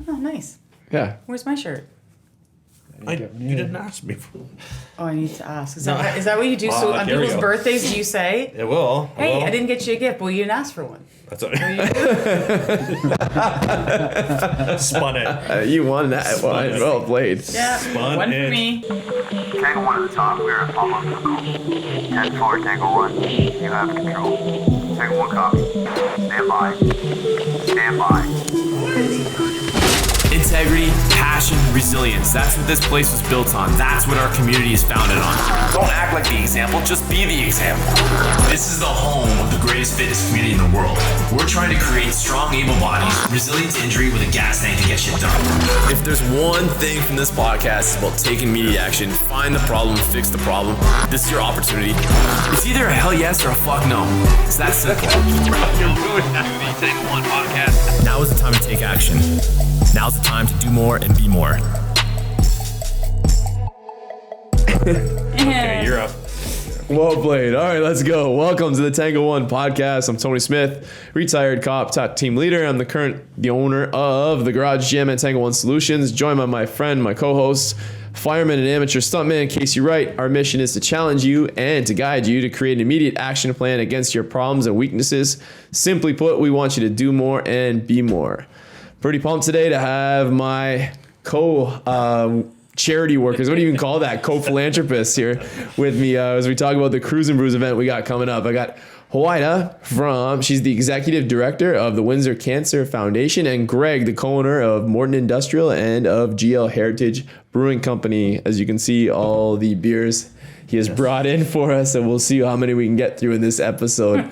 Oh, nice. Yeah. Where's my shirt? You didn't ask me for Oh, I need to ask. Is that what you do? So on here we people's go. birthdays, do you say, It will. hey, I didn't get you a gift. Well, you didn't ask for one. That's okay. Spun it. You won that one. it. Well played. Yeah, Spun one it. for me. Tango 1 at the top, we're at Pablo Pickle. 10-4, Tango 1, you have control. Tango 1 copy. Stand by. Stand by. Integrity, passion, resilience. That's what this place was built on. That's what our community is founded on. Don't act like the example, just be the example. This is the home of the greatest fitness community in the world. We're trying to create strong, able bodies, resilient to injury with a gas tank to get shit done. If there's one thing from this podcast, it's about taking immediate action. Find the problem, fix the problem. This is your opportunity. It's either a hell yes or a fuck no. It's that simple. You're ruining the Tango 1 podcast. Now is the time to take action. Now's the time to do more and be more. Okay, you're up. Well played. All right, let's go. Welcome to the Tango 1 podcast. I'm Tony Smith, retired cop, team leader. I'm the owner of the Garage Gym and Tango 1 Solutions, joined by my friend, my co-host, fireman and amateur stuntman, Casey Wright. Our mission is to challenge you and to guide you to create an immediate action plan against your problems and weaknesses. Simply put, we want you to do more and be more. Pretty pumped today to have my charity workers, what do you even call that, co-philanthropists here with me as we talk about the CREWS N BREWS event we got coming up. I got Houida she's the executive director of the Windsor Cancer Foundation, and Greg, the co-owner of Morton Industrial and of GL Heritage Brewing Company. As you can see, all the beers he has brought in for us, and we'll see how many we can get through in this episode.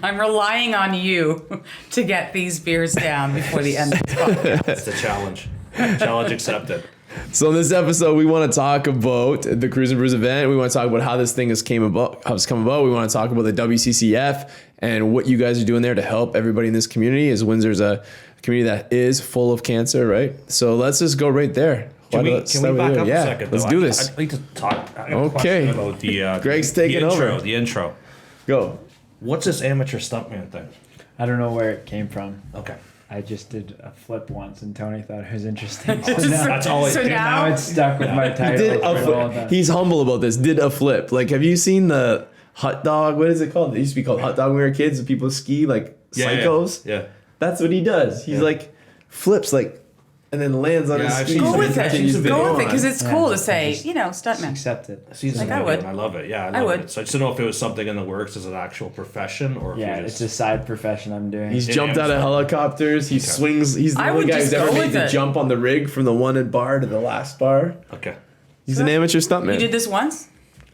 I'm relying on you to get these beers down before the end of this podcast. That's the challenge. Challenge accepted. So in this episode, we want to talk about the CREWS N BREWS event. We want to talk about how this thing has come about. We want to talk about the WCCF and what you guys are doing there to help everybody in this community, as Windsor's a community that is full of cancer, right? So let's just go right there. Can we back up a second? Let's do this. I'd like to talk. I have a Okay. question about the Greg's taking over. The intro. Go. What's this amateur stuntman thing? I don't know where it came from. Okay. I just did a flip once, and Tony thought it was interesting. That's all it So did. now- Now it's stuck with my title. Did for a all flip. time. He's humble about this. Did a flip. Like, have you seen the hot dog? What is it called? It used to be called hot dog when we were kids. And people ski like psychos. Yeah. That's what he does. He's like flips like, and then lands on his I've skis. seen Go some with videos. it. Go with it, because on. it's cool to Yeah, say, just- stuntman. Accept it. I've seen some Like I video would. and I love it. Yeah, I I love would. it. So I just didn't know if it was something in the works as an actual profession or if Yeah, you it's just... a side profession I'm doing. He's Yeah, jumped out of helicopters. He swings. He's the I only would guy who's just ever go made with the it. jump on the rig from the one bar to the last bar. Okay. He's an amateur stuntman. You did this once?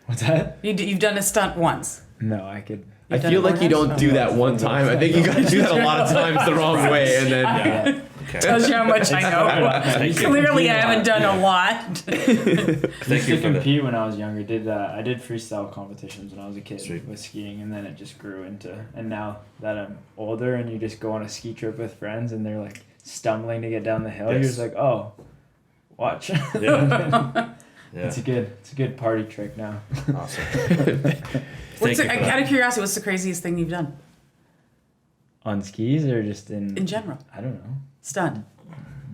What's that? You've done a stunt once. No, I could. I You've done feel it more like you times? don't do that one time. I think you got to do that a lot of times the wrong way, and then Yeah. Okay. Tells you how much I know. Thank you. Clearly, I haven't done a lot. Thank I you used to for the... compete when I was younger. I did freestyle competitions when I was a kid Sweet. with skiing, and then it just grew into. And now that I'm older, and you just go on a ski trip with friends, and they're like stumbling to get down the hill, you're Yes. just like, oh, watch. Yeah. Yeah. It's a good party trick now. Awesome. Thank you for that. Out of curiosity, what's the craziest thing you've done On skis or just in general? I don't know. Stunt.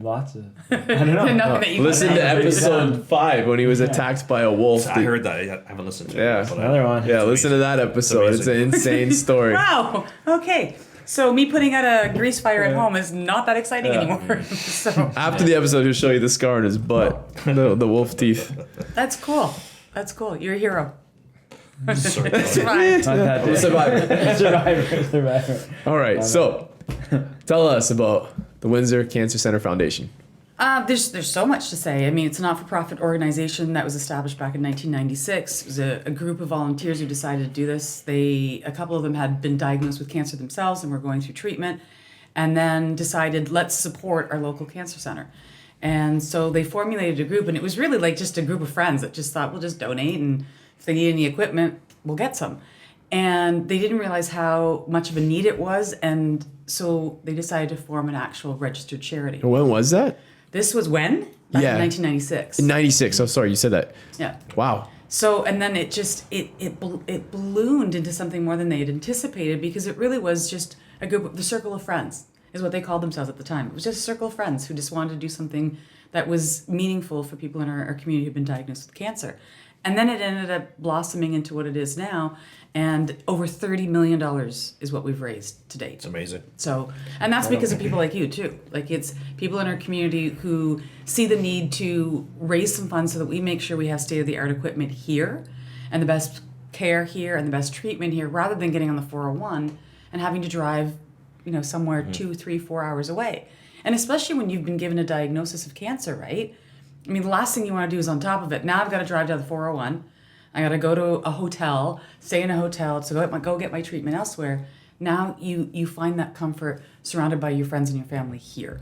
Lots of. I don't know. Nothing that you listen to episode 5 when he was attacked by a wolf. I heard that. I haven't listened to Yeah. it. But Another one. Yeah, listen to that episode. It's an insane story. Wow. Okay. So me putting out a grease fire at home is not that exciting Yeah. anymore. So After the episode, he'll show you the scar on his butt, the wolf teeth. that's cool. That's cool. You're a hero. Sorry. Survived. Not that day. Survivor. Survivor. All right, so tell us about the Windsor Cancer Center Foundation. There's so much to say. I mean, it's a not-for-profit organization that was established back in 1996. It was a group of volunteers who decided to do this. A couple of them had been diagnosed with cancer themselves and were going through treatment, and then decided, let's support our local cancer center. And so they formulated a group, and it was really like just a group of friends that just thought, we'll just donate, and if they need any equipment, we'll get some. And they didn't realize how much of a need it was, and so they decided to form an actual registered charity. When was that? This was when? Back Yeah. in 1996. In 96. Oh, sorry, you said that. Yeah. Wow. So, and then it just, it ballooned into something more than they had anticipated, because it really was just a group, the circle of friends. is what they called themselves at the time. It was just a circle of friends who just wanted to do something that was meaningful for people in our community who've been diagnosed with cancer. And then it ended up blossoming into what it is now. And over $30 million is what we've raised to date. It's amazing. So, and that's because of people like you too. Like, it's people in our community who see the need to raise some funds so that we make sure we have state-of-the-art equipment here and the best care here and the best treatment here, rather than getting on the 401 and having to drive, somewhere 2, 3, 4 hours away. And especially when you've been given a diagnosis of cancer, right? I mean, the last thing you want to do is on top of it. Now I've got to drive down the 401. I got to go to a hotel, stay in a hotel to go get my treatment elsewhere. Now you find that comfort surrounded by your friends and your family here.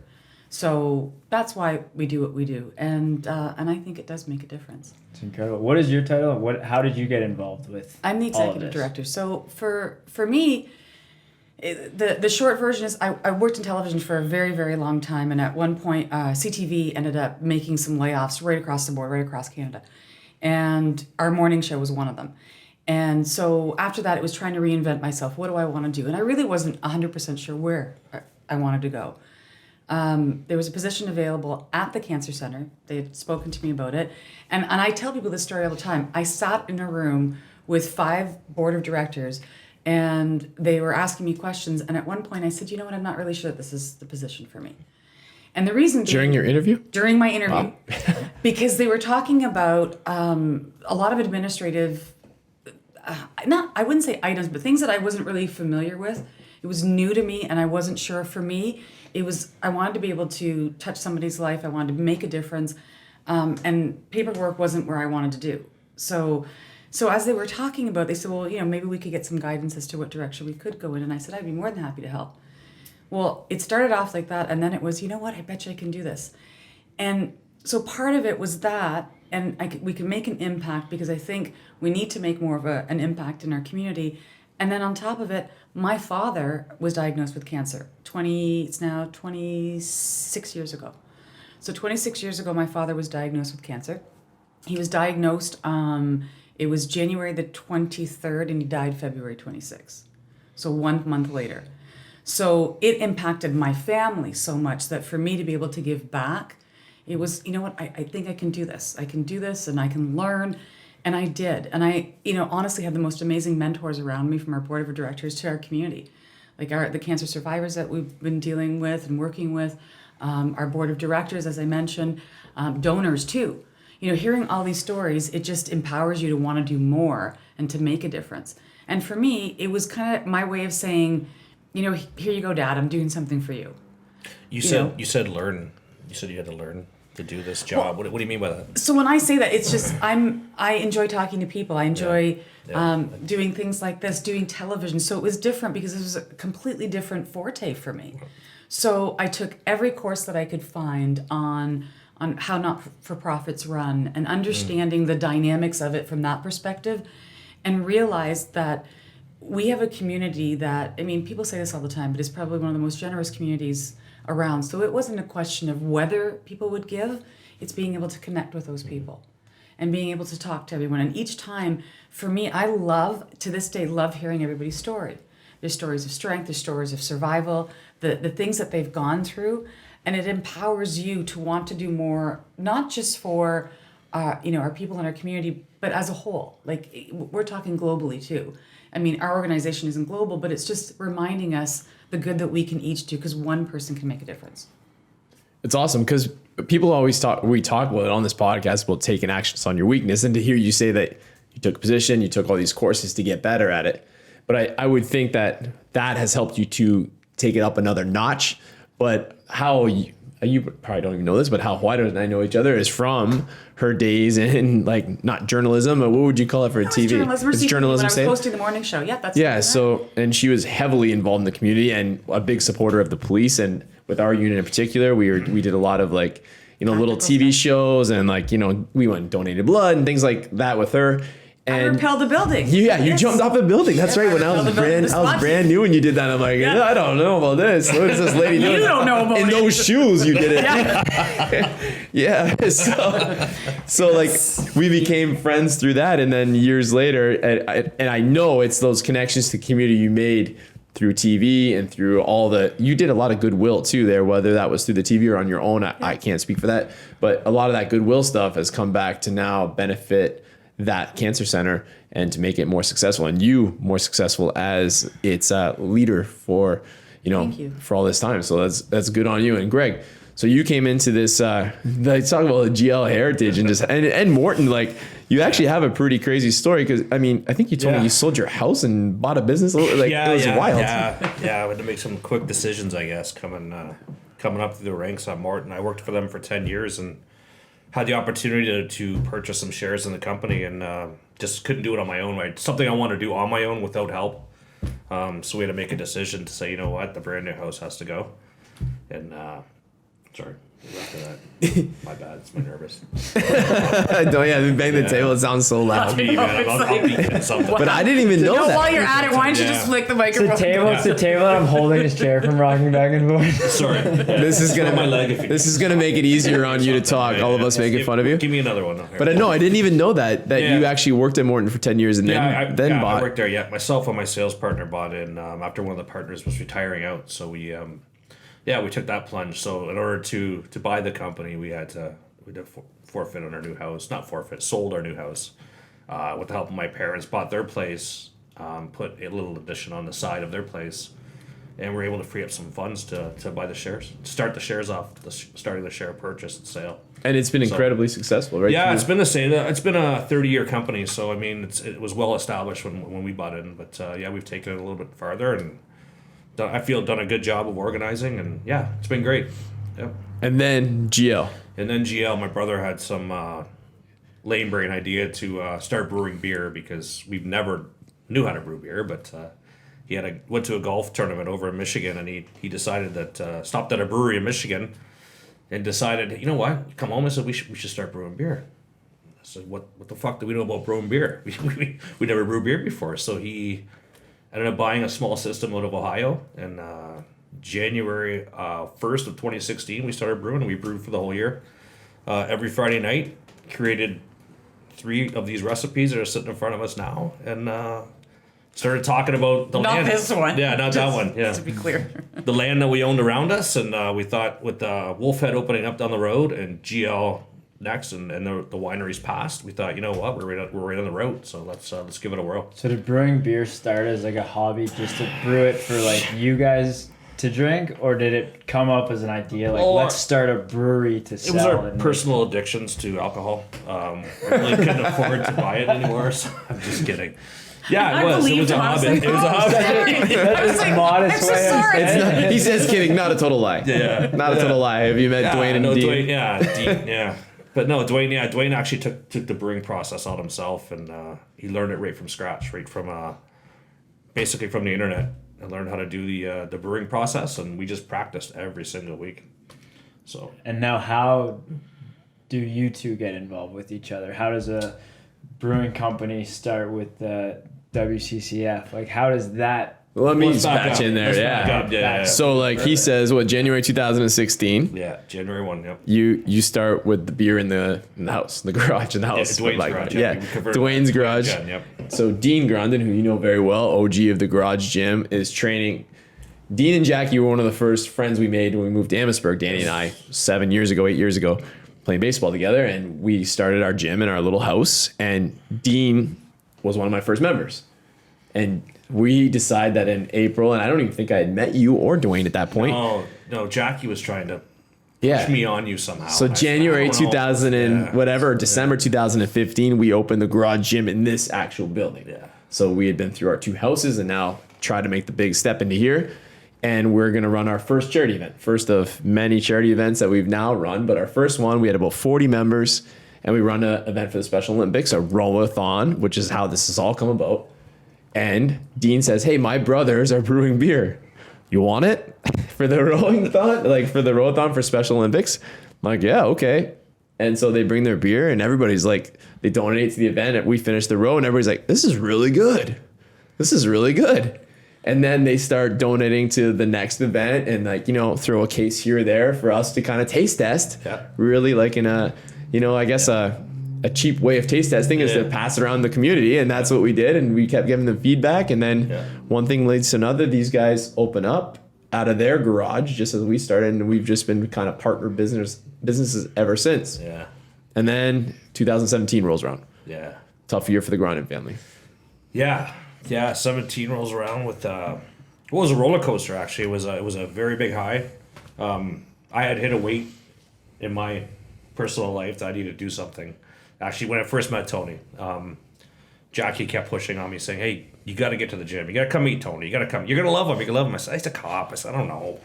So that's why we do what we do, and I think it does make a difference. It's incredible. What is your title? How did you get involved with? I'm the all of executive this? director. So for me, the short version is I worked in television for a very, very long time, and at one point CTV ended up making some layoffs right across the board, right across Canada. And our morning show was one of them. And so after that, it was trying to reinvent myself. What do I want to do? And I really wasn't 100% sure where I wanted to go. There was a position available at the Cancer Center. They had spoken to me about it. And I tell people this story all the time. I sat in a room with 5 board of directors, and they were asking me questions. And at one point I said, you know what, I'm not really sure that this is the position for me. And the reason During your interview? During my interview. Because they were talking about a lot of administrative, I wouldn't say items, but things that I wasn't really familiar with. It was new to me, and I wasn't sure. For me, I wanted to be able to touch somebody's life. I wanted to make a difference. And paperwork wasn't where I wanted to do. So as they were talking about, they said, well, maybe we could get some guidance as to what direction we could go in. And I said, I'd be more than happy to help. Well, it started off like that, and then it was, I bet you I can do this. And so part of it was that, and we can make an impact, because I think we need to make more of an impact in our community. And then on top of it, my father was diagnosed with cancer. It's now 26 years ago. So 26 years ago, my father was diagnosed with cancer. He was diagnosed, it was January the 23rd, and he died February 26th. So 1 month later. So it impacted my family so much that for me to be able to give back, it was, I think I can do this. I can do this, and I can learn. And I did. And I, honestly had the most amazing mentors around me, from our board of directors to our community. Like the cancer survivors that we've been dealing with and working with, our board of directors, as I mentioned, donors too. Hearing all these stories, it just empowers you to want to do more and to make a difference. And for me, it was kind of my way of saying, here you go, Dad, I'm doing something for you. You said learn. You said you had to learn to do this job. What do you mean by that? So when I say that, it's just I enjoy talking to people. I enjoy doing things like this, doing television. So it was different because it was a completely different forte for me. So I took every course that I could find on how not-for-profits run, and understanding the dynamics of it from that perspective, and realized that we have a community that, people say this all the time, but it's probably one of the most generous communities around. So it wasn't a question of whether people would give, it's being able to connect with those people and being able to talk to everyone. And each time, for me, I to this day, love hearing everybody's story. There's stories of strength, there's stories of survival, the things that they've gone through, and it empowers you to want to do more, not just for our people in our community, but as a whole. Like, we're talking globally too. Our organization isn't global, but it's just reminding us the good that we can each do, because one person can make a difference. It's awesome, because people always we talk about it on this podcast about taking actions on your weakness, and to hear you say that you took a position, you took all these courses to get better at it. But I would think that has helped you to take it up another notch. But how you probably don't even know this, but how Houida and I know each other is from her days in, like, not journalism, but what would you call it for TV? Journalism. It's journalism. When I was hosting the morning show. Yeah, that's yeah. So, and she was heavily involved in the community and a big supporter of the police. And with our unit in particular, we did a lot of, like, little TV shows, and, like, we went and donated blood and things like that with her. And I repelled the building. Yeah, you jumped off a building. That's right. When I was brand new when you did that, I'm like, I don't know about this. What is this lady doing? You don't know about it. In those shoes, you did it. Yeah. So like, we became friends through that, and then years later, and I know it's those connections to community you made through TV and through you did a lot of goodwill too there, whether that was through the TV or on your own. I can't speak for that, but a lot of that goodwill stuff has come back to now benefit that cancer center and to make it more successful, and you more successful as its leader for, Thank you. for all this time. So that's good on you. And Greg, so you came into this, let's talk about the GL heritage and Morton, like you actually have a pretty crazy story. Cause I mean, I think you told me you sold your house and bought a business. Like it was wild. Yeah. I had to make some quick decisions, I guess, coming up through the ranks at Morton. I worked for them for 10 years and had the opportunity to purchase some shares in the company, and just couldn't do it on my own. Right? Something I want to do on my own without help. So we had to make a decision to say, you know what, the brand new house has to go. And sorry, after that, my bad. It's my nervous. Don't bang the table. It sounds so loud. Me, man. I'll be something. But I didn't even know that. While you're at it, why don't you just flick the microphone? It's the table that I'm holding his chair from rocking back and forth. Sorry. This is gonna my leg if you this is gonna make it easier on you to talk. All of us making fun of you. Give me another one. But no, I didn't even know that you actually worked at Morton for 10 years and then bought. I worked there. Yeah, myself and my sales partner bought in after one of the partners was retiring out. So we took that plunge. So in order to buy the company, we had to forfeit on our new house. Not forfeit, sold our new house. With the help of my parents, bought their place, put a little addition on the side of their place, and we're able to free up some funds to buy the shares, start the shares off, starting the share purchase and sale. And it's been incredibly successful, right? Yeah, it's been the same. It's been a 30-year company, so I mean, it was well established when we bought in. But we've taken it a little bit farther, and I feel done a good job of organizing, and it's been great. Yep. And then GL. My brother had some lame brain idea to start brewing beer, because we've never knew how to brew beer, but he went to a golf tournament over in Michigan, and he decided that stopped at a brewery in Michigan and decided, you know what, come home and said we should start brewing beer. I said, what the fuck do we know about brewing beer? We never brewed beer before. So he ended up buying a small system out of Ohio, and January 1st of 2016 we started brewing, and we brewed for the whole year. Every Friday night, created 3 of these recipes that are sitting in front of us now, and started talking about the land. Not this one. Yeah, not that one. Yeah. To be clear. The land that we owned around us, and we thought with Wolfhead opening up down the road and GL next, and the wineries past, we thought, you know what, we're right on the road, so let's give it a whirl. So did brewing beer start as like a hobby, just to brew it for like you guys to drink, or did it come up as an idea like let's start a brewery to sell? It was our personal addictions to alcohol. We really couldn't afford to buy it anymore, so I'm just kidding. Yeah, it was. It was a hobby. It was a hobby. That's a modest way of saying it. He says kidding, not a total lie. Yeah. Not a total lie. Have you met Dwayne and Dean? Dwayne, Dean, yeah. But no, Dwayne actually took the brewing process on himself, and he learned it right from scratch, right from basically from the internet. I learned how to do the brewing process, and we just practiced every single week. So. And now, how do you two get involved with each other? How does a brewing company start with the WCCF? Like, how does that? Let me patch in there. Yeah. So like he says, January 2016. Yeah, January 1. Yep. You start with the beer in the house, the garage in the house. Yeah, Dwayne's garage. Dwayne's garage. Yep. So Dean Grondin, who you know very well, OG of the Garage Gym, is training. Dean and Jackie were one of the first friends we made when we moved to Amherstburg. Danny and I, 8 years ago, playing baseball together, and we started our gym in our little house. And Dean was one of my first members, and we decided that in April, and I don't even think I had met you or Dwayne at that point. No, Jackie was trying to push me on you somehow. So January 2000 and whatever, December 2015, we opened the Garage Gym in this actual building. Yeah. So we had been through our 2 houses and now try to make the big step into here. And we're going to run our first charity event. First of many charity events that we've now run. But our first one, we had about 40 members. And we run an event for the Special Olympics, a roll-a-thon, which is how this has all come about. And Dean says, hey, my brothers are brewing beer. You want it for the roll-a-thon? Like for the roll-a-thon for Special Olympics? I'm like, yeah, okay. And so they bring their beer and everybody's like, they donate to the event. And we finish the row and everybody's like, this is really good. This is really good. And then they start donating to the next event and like, throw a case here or there for us to kind of taste test. Yeah. Really like in a, I guess a cheap way of taste testing is to pass it around the community, and that's what we did, and we kept giving them feedback, and then one thing leads to another. These guys open up out of their garage just as we started, and we've just been kind of partner businesses ever since. Yeah. And then 2017 rolls around. Yeah. Tough year for the Grondin family. Yeah. 17 rolls around with it was a roller coaster. Actually, it was a very big high. I had hit a weight in my personal life that I needed to do something. Actually, when I first met Tony, Jackie kept pushing on me, saying, "Hey, you got to get to the gym. You got to come meet Tony. You got to come. You're gonna love him. You can love him." I said, "He's a cop." I said, "I don't know."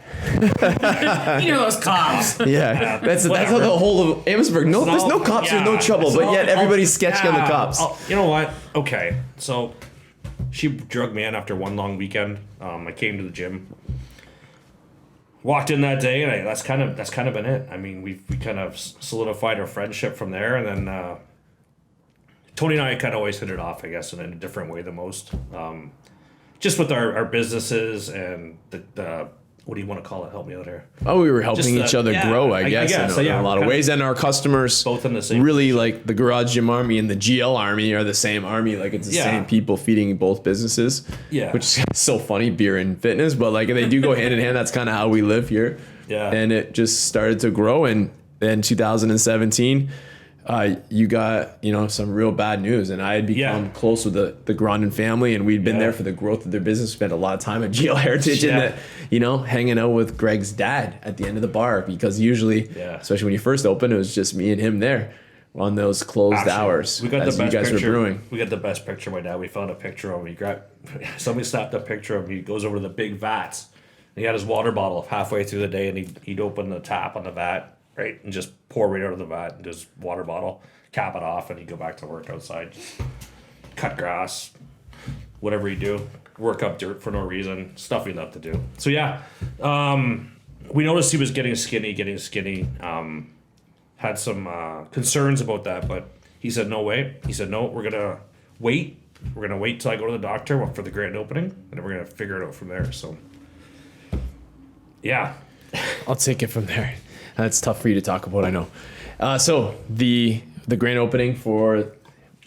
You know those cops. Yeah, that's how the whole of Amherstburg. No, there's no cops, there's no trouble, but yet everybody's sketchy on the cops. You know what? Okay, so she drugged me in after one long weekend. I came to the gym, walked in that day, and that's kind of been it. I mean, we kind of solidified our friendship from there, and then Tony and I kind of always hit it off, I guess, in a different way than most. Just with our businesses and the what do you want to call it? Help me out here. Oh, we were helping each other grow, I guess, in a lot of ways. And our customers, both in the same really like the Garage Gym Army and the GL Army are the same army. Like it's the same people feeding both businesses. Yeah. Which is so funny, beer and fitness, but like they do go hand in hand. That's kind of how we live here. Yeah. And it just started to grow. And then 2017, you got, some real bad news, and I had become close with the Grondin family, and we'd been there for the growth of their business. Spent a lot of time at GL Heritage and hanging out with Greg's dad at the end of the bar, because usually, especially when you first opened, it was just me and him there on those closed hours. We got as the best you guys picture. were brewing. We got the best picture of my dad. We found a picture of him. Somebody snapped a picture of him. He goes over to the big vats. And he had his water bottle halfway through the day, and he'd open the tap on the vat, right, and just pour right out of the vat into his water bottle, cap it off, and he'd go back to work outside, cut grass, whatever you do, work up dirt for no reason, stuff he loved to do. So we noticed he was getting skinny. Had some concerns about that, but he said no way. He said no, we're gonna wait till I go to the doctor for the grand opening, and then we're gonna figure it out from there. So yeah, I'll take it from there. That's tough for you to talk about, I know. So the grand opening for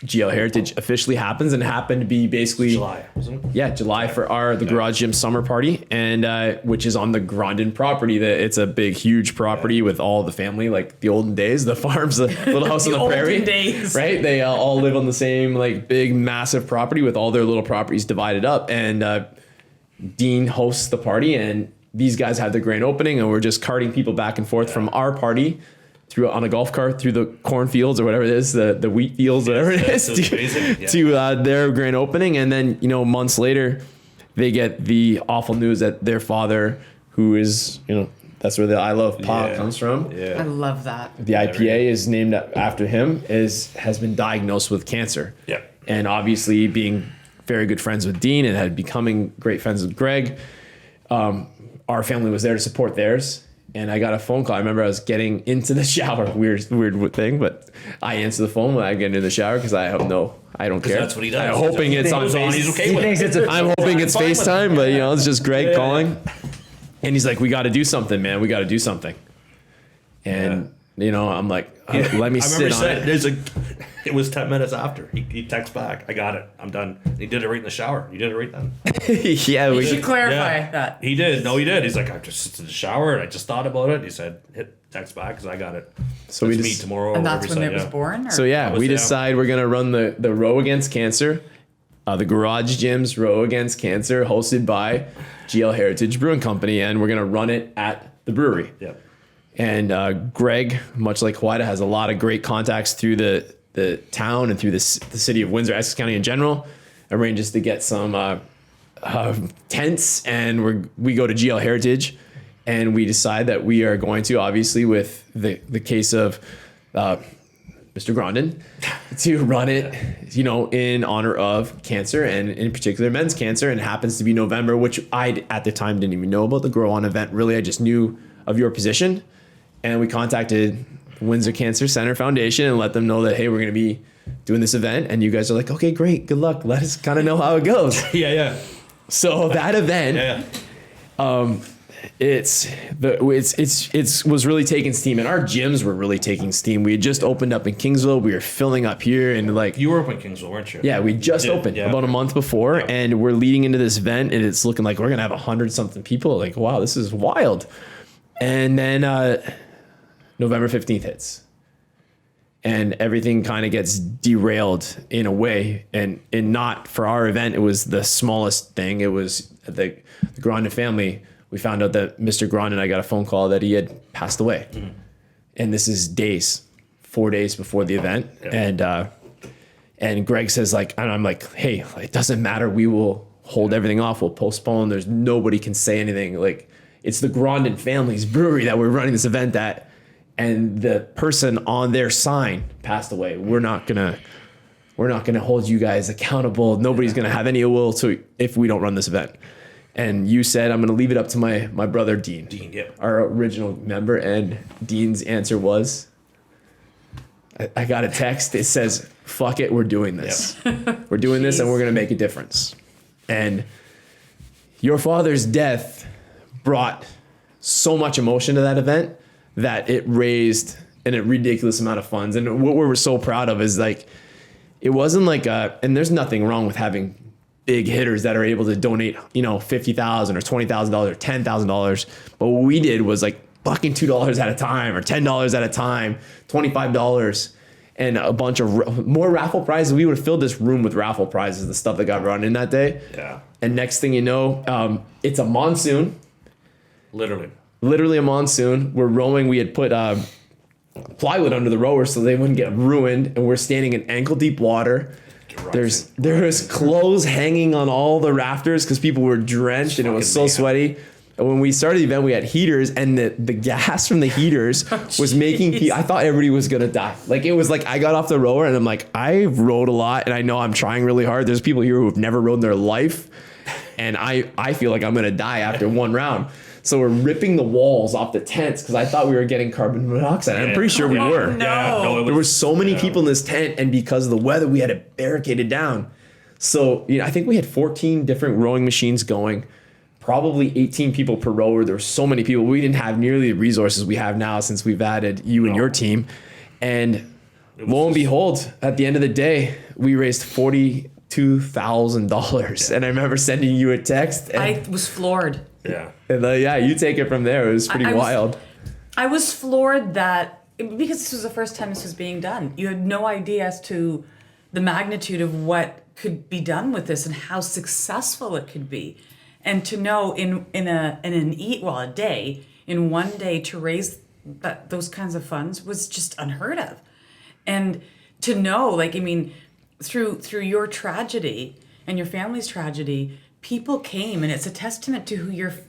GL Heritage officially happens, and happened to be basically July, wasn't it? Yeah, July for the Garage Gym summer party, and which is on the Grondin property. It's a big, huge property with all the family, like the olden days, the farms, the little house on the prairie. Olden days. Right? They all live on the same like big, massive property with all their little properties divided up. And Dean hosts the party, and these guys have the grand opening, and we're just carting people back and forth from our party through on a golf cart through the cornfields or whatever it is, the wheat fields, whatever it is, to their grand opening. And then, months later, they get the awful news that their father, who is, that's where the I Love Pop comes from. Yeah. I love that. The IPA is named after him, has been diagnosed with cancer. Yeah. And obviously being very good friends with Dean and had becoming great friends with Greg, our family was there to support theirs. And I got a phone call. I remember I was getting into the shower. Weird thing, but I answer the phone when I get into the shower because I don't care. That's what he does. I'm hoping it's on FaceTime. I'm hoping it's FaceTime, but it's just Greg calling. And he's like, "We got to do something, man. We got to do something." And I'm like, "Let me sit on it." It was 10 minutes after he texts back, "I got it. I'm done." He did it right in the shower. You did it right then. Yeah, we should clarify that. He did. No, he did. He's like, "I just in the shower and I just thought about it." He said, "Hit text back because I got it." So we meet tomorrow. And that's when it was born. Or? So we decide we're gonna run the Row Against Cancer, the Garage Gyms Row Against Cancer, hosted by GL Heritage Brewing Company, and we're gonna run it at the brewery. Yep. And Greg, much like Houida, has a lot of great contacts through the town and through the city of Windsor, Essex County in general. Arranges to get some tents, and we go to GL Heritage, and we decide that we are going to, obviously with the case of Mr. Grondin, to run it, in honor of cancer, and in particular men's cancer. And it happens to be November, which I at the time didn't even know about the Grow On event. Really, I just knew of your position, and we contacted Windsor Cancer Center Foundation and let them know that, hey, we're going to be doing this event. And you guys are like, okay, great, good luck. Let us kind of know how it goes. Yeah. So that event was really taking steam, and our gyms were really taking steam. We had just opened up in Kingsville. We were filling up here, and like You were up in Kingsville, weren't you? yeah, we just opened about a month before, and we're leading into this event, and it's looking like we're gonna have 100-something people. Like, wow, this is wild. And then November 15th hits, and everything kind of gets derailed in a way. And not for our event, it was the smallest thing. It was the Grondin family. We found out that Mr. Grondin, I got a phone call that he had passed away. Mm-hmm. And this is 4 days before the event. Yeah. And Greg says, like, and I'm like, hey, it doesn't matter. We will hold everything off. We'll postpone. There's nobody can say anything. Like, it's the Grondin family's brewery that we're running this event at. And the person on their sign passed away. We're not gonna hold you guys accountable. Nobody's gonna have any ill will to if we don't run this event. And you said, I'm going to leave it up to my brother, Dean. Dean, yeah. Our original member. And Dean's answer was, I got a text. It says, fuck it, we're doing this. Yep. We're doing this and we're going to make a difference. And your father's death brought so much emotion to that event that it raised a ridiculous amount of funds. And what we were so proud of is like, it wasn't like and there's nothing wrong with having big hitters that are able to donate, $50,000 or $20,000 or $10,000. But what we did was like bucking $2 at a time or $10 at a time, $25, and a bunch of more raffle prizes. We would have filled this room with raffle prizes, the stuff that got run in that day. Yeah. And next thing you know, it's a monsoon. Literally a monsoon. We're rowing. We had put plywood under the rowers so they wouldn't get ruined. And we're standing in ankle deep water. There's clothes hanging on all the rafters because people were drenched and it was so sweaty. And when we started the event, we had heaters, and the gas from the heaters was making people, I thought everybody was gonna die. Like, it was like I got off the rower and I'm like, I've rowed a lot and I know I'm trying really hard. There's people here who have never rowed in their life, and I feel like I'm gonna die after one round. So we're ripping the walls off the tents because I thought we were getting carbon monoxide. I'm pretty sure we were. No. There were so many people in this tent, and because of the weather, we had it barricaded down. So I think we had 14 different rowing machines going, probably 18 people per rower. There were so many people. We didn't have nearly the resources we have now since we've added you and your team. And lo and behold, at the end of the day, we raised $42,000. And I remember sending you a text. And I was floored. Yeah. And you take it from there. It was pretty wild. I was floored that, because this was the first time this was being done, you had no idea as to the magnitude of what could be done with this and how successful it could be. And to know in a day, in one day, to raise those kinds of funds was just unheard of. And to know, through your tragedy and your family's tragedy, people came, and it's a testament to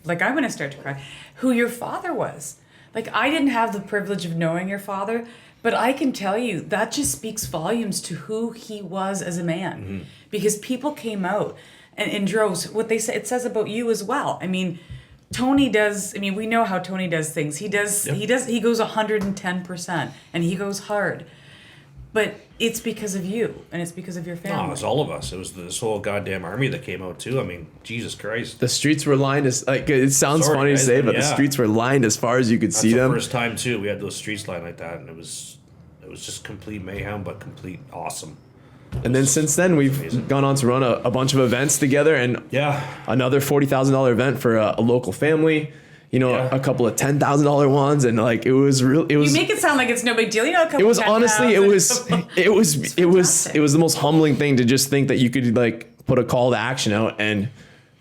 I'm going to start to cry, who your father was. Like, I didn't have the privilege of knowing your father, but I can tell you that just speaks volumes to who he was as a man. Mm-hmm. Because people came out and in droves. What they say, it says about you as well. Tony does, we know how Tony does things. He goes 110% and he goes hard. But it's because of you, and it's because of your family. No, it was all of us. It was this whole goddamn army that came out too. Jesus Christ. The streets were lined as, it sounds funny to say, but the streets were lined as far as you could see them. That's the first time too we had those streets lined like that, and it was just complete mayhem, but complete awesome. And then since then, we've gone on to run a bunch of events together, and another $40,000 event for a local family. A couple of $10,000 ones, and it was real. It was. You make it sound like it's no big deal. A couple. It was honestly, it was the most humbling thing to just think that you could put a call to action out, and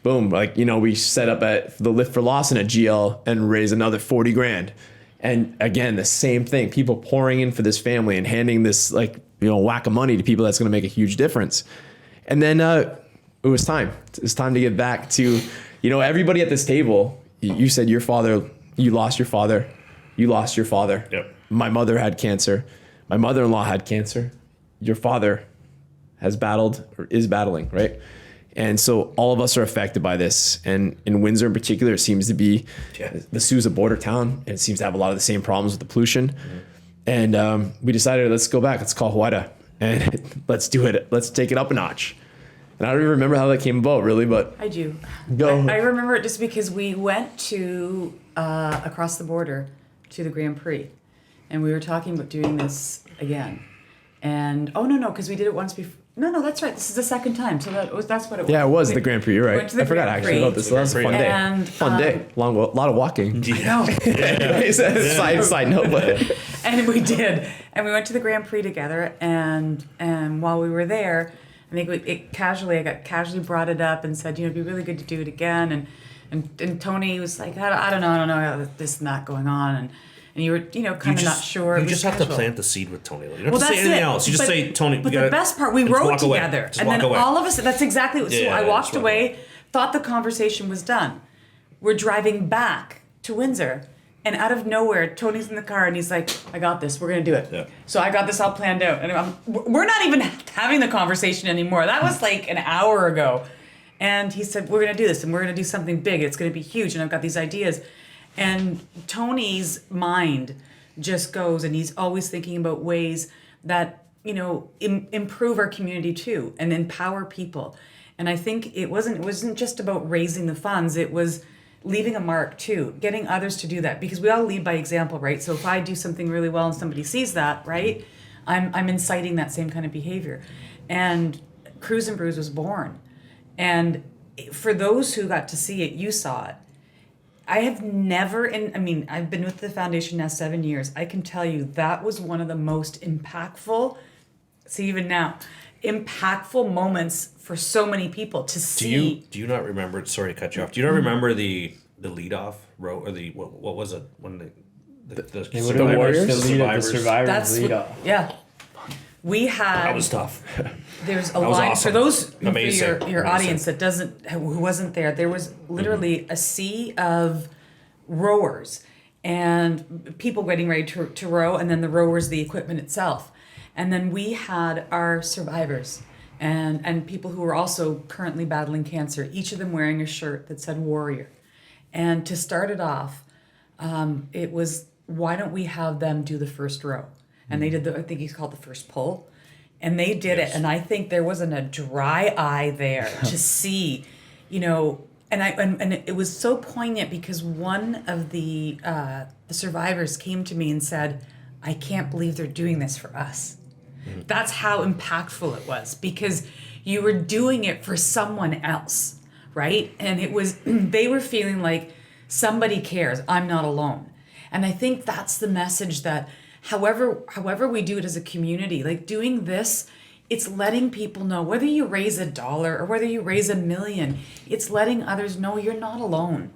boom, we set up at the Lift for Lawson at GL and raise another $40,000, and again the same thing, people pouring in for this family and handing this whack of money to people that's going to make a huge difference, and then it was time. It's time to get back to everybody at this table. You said you lost your father. Yep. My mother had cancer. My mother-in-law had cancer. Your father has battled or is battling, right? And so all of us are affected by this. And in Windsor in particular, it seems to be the Sioux's a border town, and it seems to have a lot of the same problems with the pollution. Mm-hmm. And we decided, let's go back. Let's call Houida and let's do it. Let's take it up a notch. And I don't even remember how that came about, really, but I do. Go. I remember it just because we went to across the border to the Grand Prix, and we were talking about doing this again. And no, because we did it once before. No, that's right. This is the second time, so that's what it was. yeah, it was We the Grand Prix. You're right. went to the I forgot Grand actually Prix. about this. So that was a fun day. And, Fun day. A lot of walking. I know. Side note, but And we did, and we went to the Grand Prix together. And while we were there, I think I got casually brought it up and said, it'd be really good to do it again. And Tony was like, I don't know how this and that going on, and you were kind of not sure. You It was just have to casual. plant the seed with Tony. You don't have to say anything else. You just say, Tony. But the best part, we rode together, Just and walk then away. all of us. That's exactly what. So Yeah, I walked just walk away, thought the conversation was done. We're driving back to Windsor, and out of nowhere, Tony's in the car, and he's like, "I got this. We're gonna do it." Yeah. So I got this all planned out, and we're not even having the conversation anymore. That was like an hour ago, and he said, "We're gonna do this, and we're gonna do something big. It's gonna be huge, and I've got these ideas." And Tony's mind just goes, and he's always thinking about ways that improve our community too and empower people. And I think it wasn't just about raising the funds, it was leaving a mark too, getting others to do that, because we all lead by example, right? So if I do something really well and somebody sees that, right, I'm inciting that same kind of behavior. And CREWS N BREWS was born, and for those who got to see it, you saw it. I have never, I've been with the foundation now 7 years. I can tell you that was one of the most impactful, impactful moments for so many people to see. Do you not remember? Sorry to cut you off. Do you not remember the leadoff row or the what was it when the Warriors? The survivors? survivors That's lead what, off. yeah. We had. That was tough. There's a was line awesome. for those Amazing. for your Amazing. audience that who wasn't there. There was literally a sea of rowers and people getting ready to row, and then the rowers, the equipment itself, and then we had our survivors and people who were also currently battling cancer. Each of them wearing a shirt that said warrior, and to start it off, it was, why don't we have them do the first row? And they did I think he's called the first pull. And they did it. And I think there wasn't a dry eye there to see, and it was so poignant because one of the survivors came to me and said, "I can't believe they're doing this for us." Mm-hmm. That's how impactful it was, because you were doing it for someone else, right? And it was, they were feeling like somebody cares. I'm not alone. And I think that's the message that however we do it as a community, like doing this, it's letting people know, whether you raise $1 or whether you raise $1 million, it's letting others know you're not alone.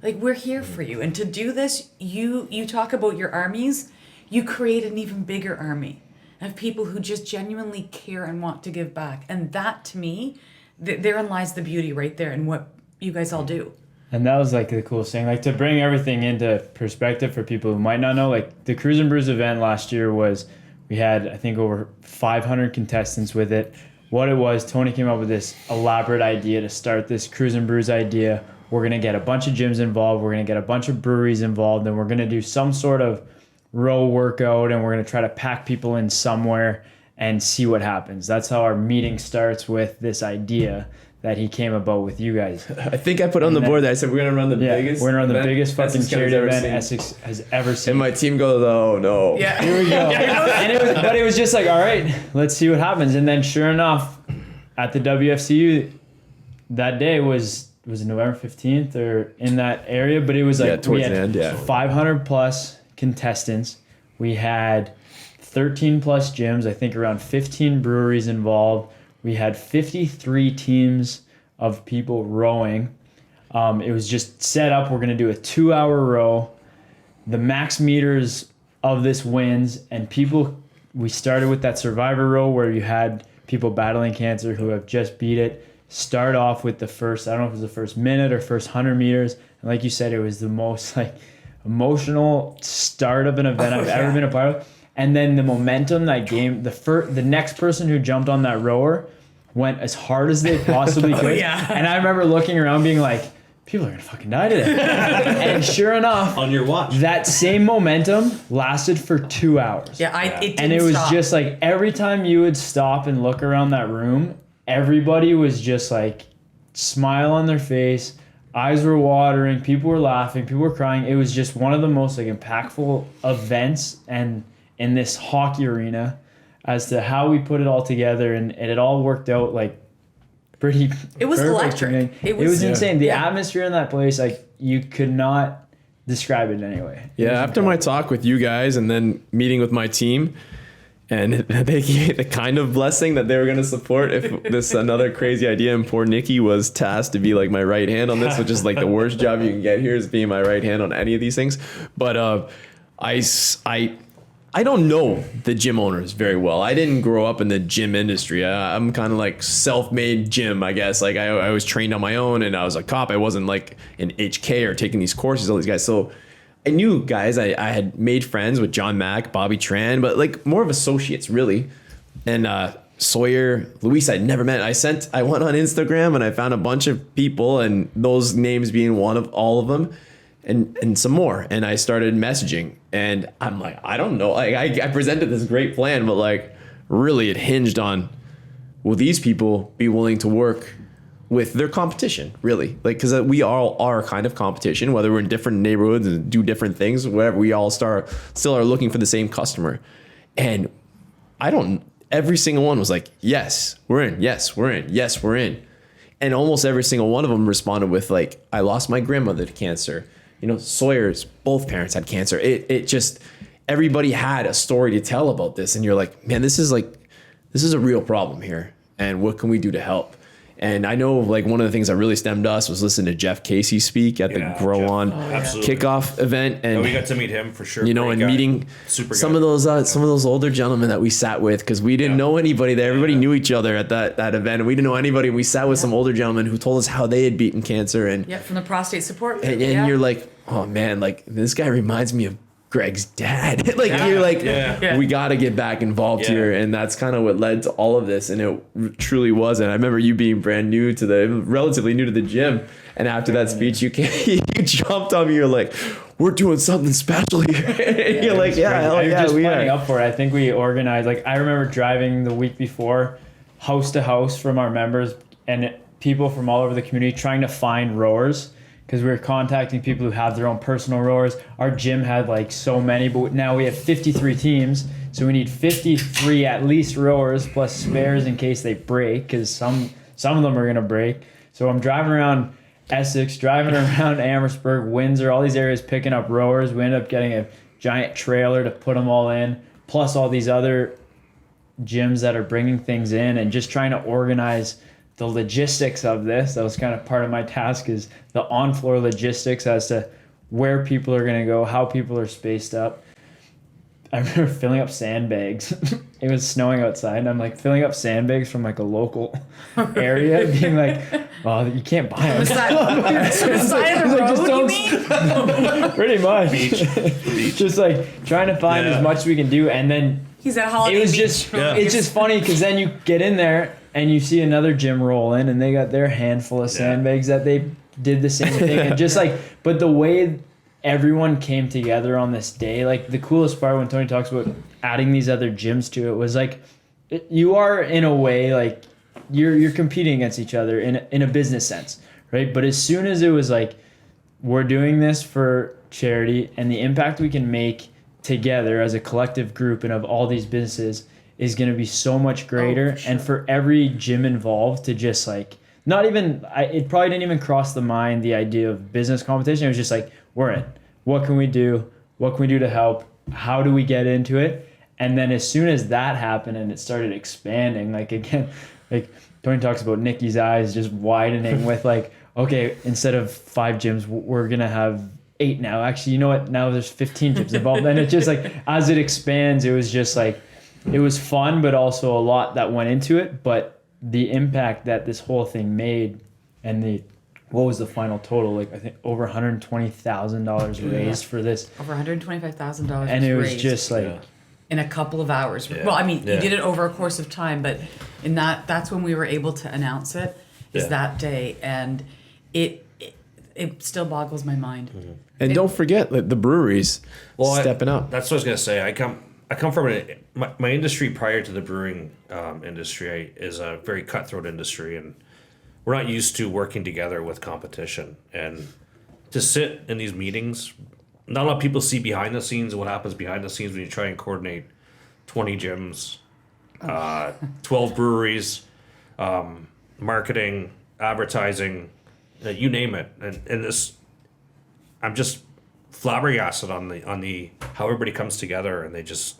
Like, we're here for you. And to do this, you talk about your armies, you create an even bigger army of people who just genuinely care and want to give back. And that, to me, therein lies the beauty right there in what you guys all do. And that was like the coolest thing, like to bring everything into perspective for people who might not know. Like the CREWS N BREWS event last year we had, I think, over 500 contestants with it. What it was, Tony came up with this elaborate idea to start this CREWS N BREWS idea. We're going to get a bunch of gyms involved. We're going to get a bunch of breweries involved. And we're going to do some sort of row workout. And we're going to try to pack people in somewhere and see what happens. That's how our meeting starts, with this idea that he came about with you guys. I think I put on the board that I said we're gonna run the biggest. We're gonna run the event biggest fucking Essex charity County's event ever Essex has ever seen. And my team goes, "Oh no." Yeah. Here we go. And it was just like, all right, let's see what happens. And then sure enough, at the WFCU that day was it November 15th or in that area, but it was like towards we had the end, 500 plus contestants. We had 13 plus gyms, I think around 15 breweries involved. We had 53 teams of people rowing. It was just set up. We're going to do a 2-hour row. The max meters of this wins, and we started with that survivor row where you had people battling cancer who have just beat it. Start off with the first, I don't know if it was the first minute or first 100 meters. And like you said, it was the most emotional start of an event I've ever been a part of. And then the momentum that game, the next person who jumped on that rower went as hard as they possibly could. And I remember looking around being like, people are going to fucking die today. And sure enough, On your watch. that same momentum lasted for 2 hours. It didn't And it was stop. just like every time you would stop and look around that room, everybody was just like smile on their face, eyes were watering, people were laughing, people were crying. It was just one of the most like impactful events and in this hockey arena as to how we put it all together, and it all worked out like pretty. It was perfect. electric. I mean, It was insane. The yeah. atmosphere in that place, like you could not describe it anyway. Yeah, after my talk with you guys and then meeting with my team, and they gave the kind of blessing that they were going to support if this another crazy idea, and poor Nikki was tasked to be like my right hand on this, which is like the worst job you can get here is being my right hand on any of these things. But I don't know the gym owners very well. I didn't grow up in the gym industry. I'm kind of like self-made gym, I guess. Like I was trained on my own, and I was a cop. I wasn't like in HK or taking these courses, all these guys. So I knew guys. I had made friends with John Mack, Bobby Tran, but like more of associates really. And Sawyer, Luis, I'd never met. I went on Instagram and I found a bunch of people, and those names being one of all of them. And some more, and I started messaging, and I'm like, I don't know, like I presented this great plan, but like really it hinged on, will these people be willing to work with their competition, really? Like, because we all are kind of competition, whether we're in different neighborhoods and do different things, whatever, we all still are looking for the same customer. And every single one was like, yes, we're in, yes, we're in, yes, we're in. And almost every single one of them responded with like, I lost my grandmother to cancer. You know, Sawyer's both parents had cancer. It just, everybody had a story to tell about this. And you're like, man, this is a real problem here. And what can we do to help? And I know like one of the things that really stemmed us was listening to Jeff Casey speak at the Grow Jeff, On absolutely. kickoff event. And we got to meet him for sure. you know, Great and guy. meeting Super some guy. of those older gentlemen that we sat with, because we didn't know anybody there. Everybody knew each other at that event, and we didn't know anybody. We sat with some older gentlemen who told us how they had beaten cancer, and Yeah, from the prostate support. and yeah. you're like, oh man, like this guy reminds me of Greg's dad. Like you're like, Yeah. we got to get back involved here, and that's kind of what led to all of this. And it truly was. And I remember you being relatively new to the gym, and after that speech, you jumped on me. You're like, we're doing something special here. And you're like, yeah, hell yeah, just we planning are. up for it. I think we organized. Like I remember driving the week before, house to house from our members and people from all over the community, trying to find rowers. Because we were contacting people who have their own personal rowers. Our gym had like so many, but now we have 53 teams. So we need 53 at least rowers plus spares in case they break, because some of them are going to break. So I'm driving around Essex, driving around Amherstburg, Windsor, all these areas picking up rowers. We ended up getting a giant trailer to put them all in, plus all these other gyms that are bringing things in, and just trying to organize the logistics of this. That was kind of part of my task, is the on-floor logistics as to where people are going to go, how people are spaced up. I remember filling up sandbags. It was snowing outside, and I'm like filling up sandbags from like a local area, being like, oh, you can't buy them. the side of the Like, just road, you don't- mean? Pretty much. Just like trying to find as much as we can do. And then He's at Holiday it was Beach. just, it's just funny because then you get in there and you see another gym roll in, and they got their handful of sandbags that they did the same thing. And just like, but the way everyone came together on this day, like the coolest part when Tony talks about adding these other gyms to it was like, you are in a way like you're competing against each other in a business sense, right? But as soon as it was like, we're doing this for charity, and the impact we can make together as a collective group and of all these businesses is going to be so much greater. And for every gym involved to just like, not even, it probably didn't even cross the mind, the idea of business competition. It was just like, we're in. What can we do? What can we do to help? How do we get into it? And then as soon as that happened and it started expanding, like again, like Tony talks about Nikki's eyes just widening with like, okay, instead of 5 gyms, we're going to have 8 now. Actually, you know what? Now there's 15 gyms involved. And it's just like, as it expands, it was just like, it was fun, but also a lot that went into it. But the impact that this whole thing made, and what was the final total? Like I think over $120,000 raised for this. Over $125,000. And it was raised just like, in a couple of hours. Well, I mean, you did it over a course of time, but that's when we were able to announce it. Is that day, and it still boggles my mind. And don't forget like, the breweries stepping up. That's what I was gonna say. I come from my industry prior to the brewing industry is a very cutthroat industry, and we're not used to working together with competition. And to sit in these meetings, not a lot of people see behind the scenes what happens behind the scenes when you try and coordinate 20 gyms, 12 breweries, marketing, advertising, you name it. And this, I'm just flabbergasted on the how everybody comes together, and they just,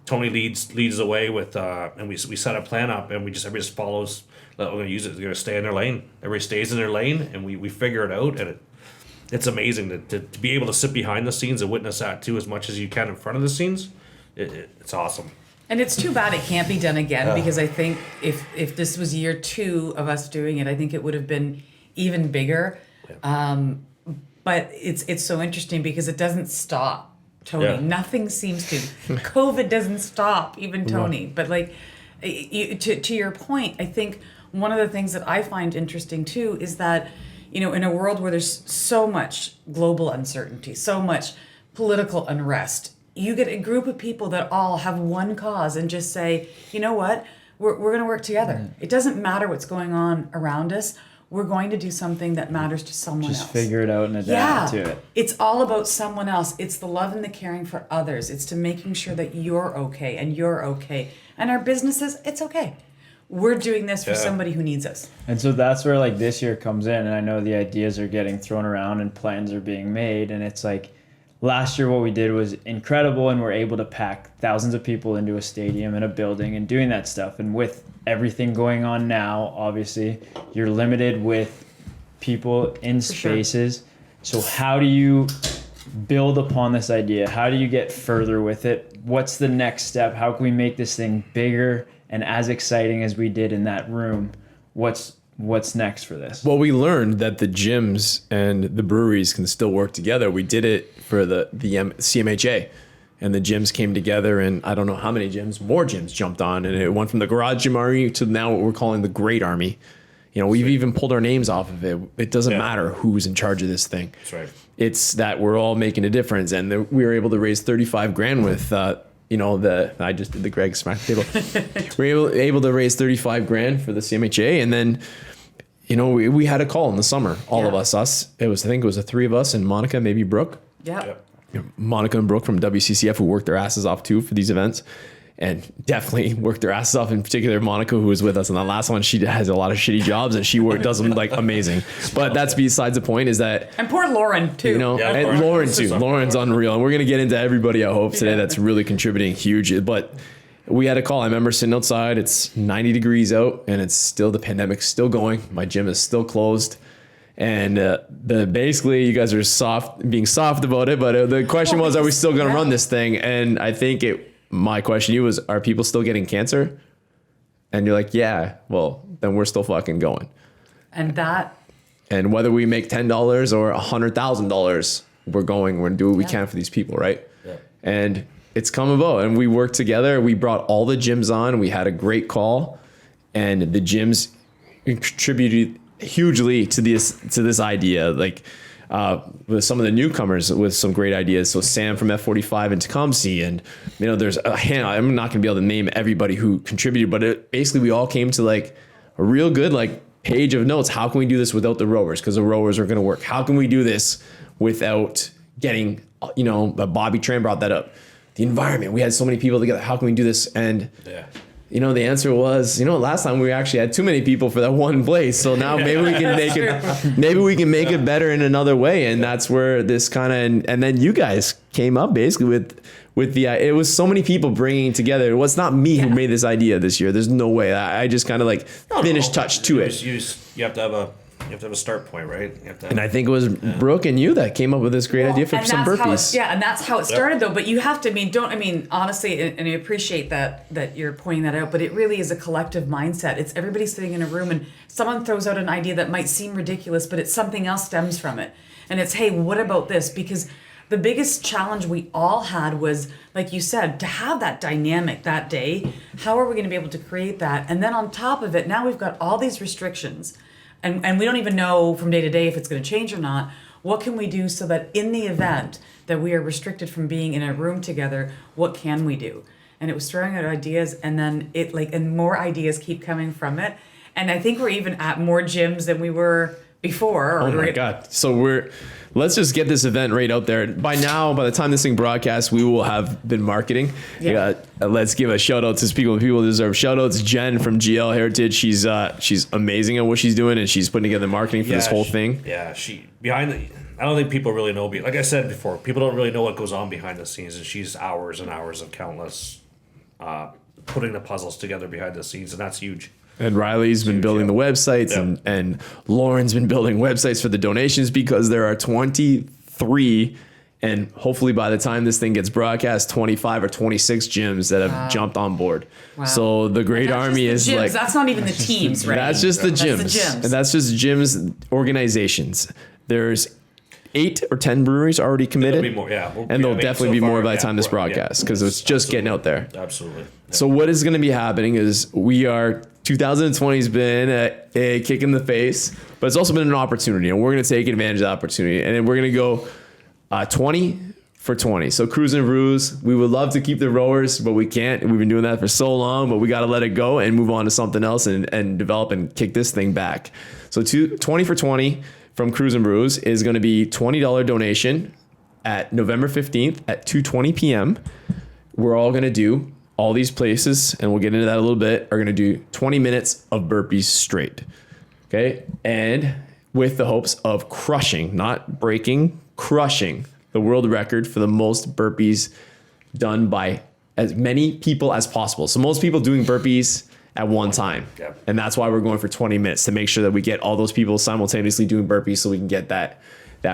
Tony leads the way with and we set a plan up, and everybody just follows. We're gonna use it. They're gonna stay in their lane. Everybody stays in their lane, and we figure it out. And it's amazing to be able to sit behind the scenes and witness that too, as much as you can in front of the scenes. It's awesome. And it's too bad it can't be done again, because I think if this was year 2 of us doing it, I think it would have been even bigger. But it's so interesting because it doesn't stop, Tony. Yeah. Nothing seems to. COVID doesn't stop, even Tony. But to your point, I think one of the things that I find interesting too is that, in a world where there's so much global uncertainty, so much political unrest, you get a group of people that all have one cause and just say, you know what, we're going to work together. It doesn't matter what's going on around us. We're going to do something that matters to someone else. Just figure it out and adapt to it. It's all about someone else. It's the love and the caring for others. It's to making sure that you're okay and you're okay. And our businesses, it's okay. We're doing this for somebody who needs us. And so that's where this year comes in, and I know the ideas are getting thrown around and plans are being made, and it's last year what we did was incredible, and we're able to pack thousands of people into a stadium and a building and doing that stuff. And with everything going on now, obviously, you're limited with people in spaces. So how do you build upon this idea? How do you get further with it? What's the next step? How can we make this thing bigger and as exciting as we did in that room? What's next for this? Well, we learned that the gyms and the breweries can still work together. We did it for the CMHA, and the gyms came together, and I don't know how many gyms, more gyms jumped on, and it went from the Garage Gym Army to now what we're calling the Great Army. We've even pulled our names off of it. It doesn't matter who's in charge of this thing. That's right. It's that we're all making a difference, and we were able to raise $35,000 with I just did the Greg smack the table. We were able to raise $35,000 for the CMHA, and then we had a call in the summer, all of us. I think it was the 3 of us and Monica, maybe Brooke. Yep. Monica and Brooke from WCCF, who worked their asses off too for these events, and definitely worked their asses off. In particular, Monica, who was with us in the last one, she has a lot of shitty jobs, and she does them amazing. But that's besides the point. Is that, and poor Lauren too. And Lauren too. Lauren's unreal, and we're gonna get into everybody I hope today that's really contributing huge. But we had a call. I remember sitting outside. It's 90 degrees out, and it's still, the pandemic's still going. My gym is still closed. And basically, you guys are being soft about it. But the question was, are we still going to run this thing? And I think my question to you was, are people still getting cancer? And you're like, yeah, well, then we're still fucking going. And whether we make $10 or $100,000, we're going to do what we can for these people, right? Yeah. And it's come about, and we worked together. We brought all the gyms on. We had a great call, and the gyms contributed hugely to this idea. With some of the newcomers with some great ideas. So Sam from F45 in Tecumseh, and there's I'm not gonna be able to name everybody who contributed, but basically we all came to a real good page of notes. How can we do this without the rowers? Because the rowers are gonna work. How can we do this without getting Bobby Tran brought that up. The environment. We had so many people together. How can we do this? And the answer was, last time we actually had too many people for that one place. So now maybe we can make it, maybe we can make it better in another way. And that's where this kind of, and then you guys came up basically with the, it was so many people bringing together. It was not me who made this idea this year. There's no way. I just kind of finished touch to it. You have to have a start point, right? And I think it was Brooke and you that came up with this great idea for some burpees. And that's how it started though. But you have to, honestly, and I appreciate that you're pointing that out, but it really is a collective mindset. It's everybody sitting in a room and someone throws out an idea that might seem ridiculous, but it's something else stems from it. And it's, hey, what about this? Because the biggest challenge we all had was, like you said, to have that dynamic that day. How are we going to be able to create that? And then on top of it, now we've got all these restrictions. And we don't even know from day to day if it's going to change or not. what can we do so that in the event that we are restricted from being in a room together, what can we do? And it was throwing out ideas, and then and more ideas keep coming from it. And I think we're even at more gyms than we were before. Oh my God. So let's just get this event right out there. By now, by the time this thing broadcasts, we will have been marketing. Yeah. Let's give a shout out to people who deserve shout outs. Jen from GL Heritage. She's amazing at what she's doing, and she's putting together marketing for this whole thing. Yeah, I don't think people really know. Like I said before, people don't really know what goes on behind the scenes, and she's hours and hours of countless putting the puzzles together behind the scenes, and that's huge. And Riley's been building the websites, and Lauren's been building websites for the donations, because there are 23, and hopefully by the time this thing gets broadcast, 25 or 26 gyms that have jumped on board. Wow. So the Great Army is gyms. like, That's not even the teams, right? that's just the gyms. That's the gyms. And that's just gyms organizations. There's 8 or 10 breweries already committed. There'll be more, yeah. And there'll I mean, definitely so be more far, by the time this broadcasts, because it's just getting out there. Absolutely. So what is going to be happening is 2020 has been a kick in the face, but it's also been an opportunity, and we're going to take advantage of the opportunity. And then we're going to go 20 for 20. So CREWS N BREWS, we would love to keep the rowers, but we can't. We've been doing that for so long, but we got to let it go and move on to something else and develop and kick this thing back. So 20 for 20 from CREWS N BREWS is going to be $20 donation at November 15th at 2:20 p.m. We're all going to do all these places, and we'll get into that a little bit, are going to do 20 minutes of burpees straight. Okay. And with the hopes of crushing, not breaking, crushing the world record for the most burpees done by as many people as possible. So most people doing burpees at one time. Yep. And that's why we're going for 20 minutes, to make sure that we get all those people simultaneously doing burpees, so we can get that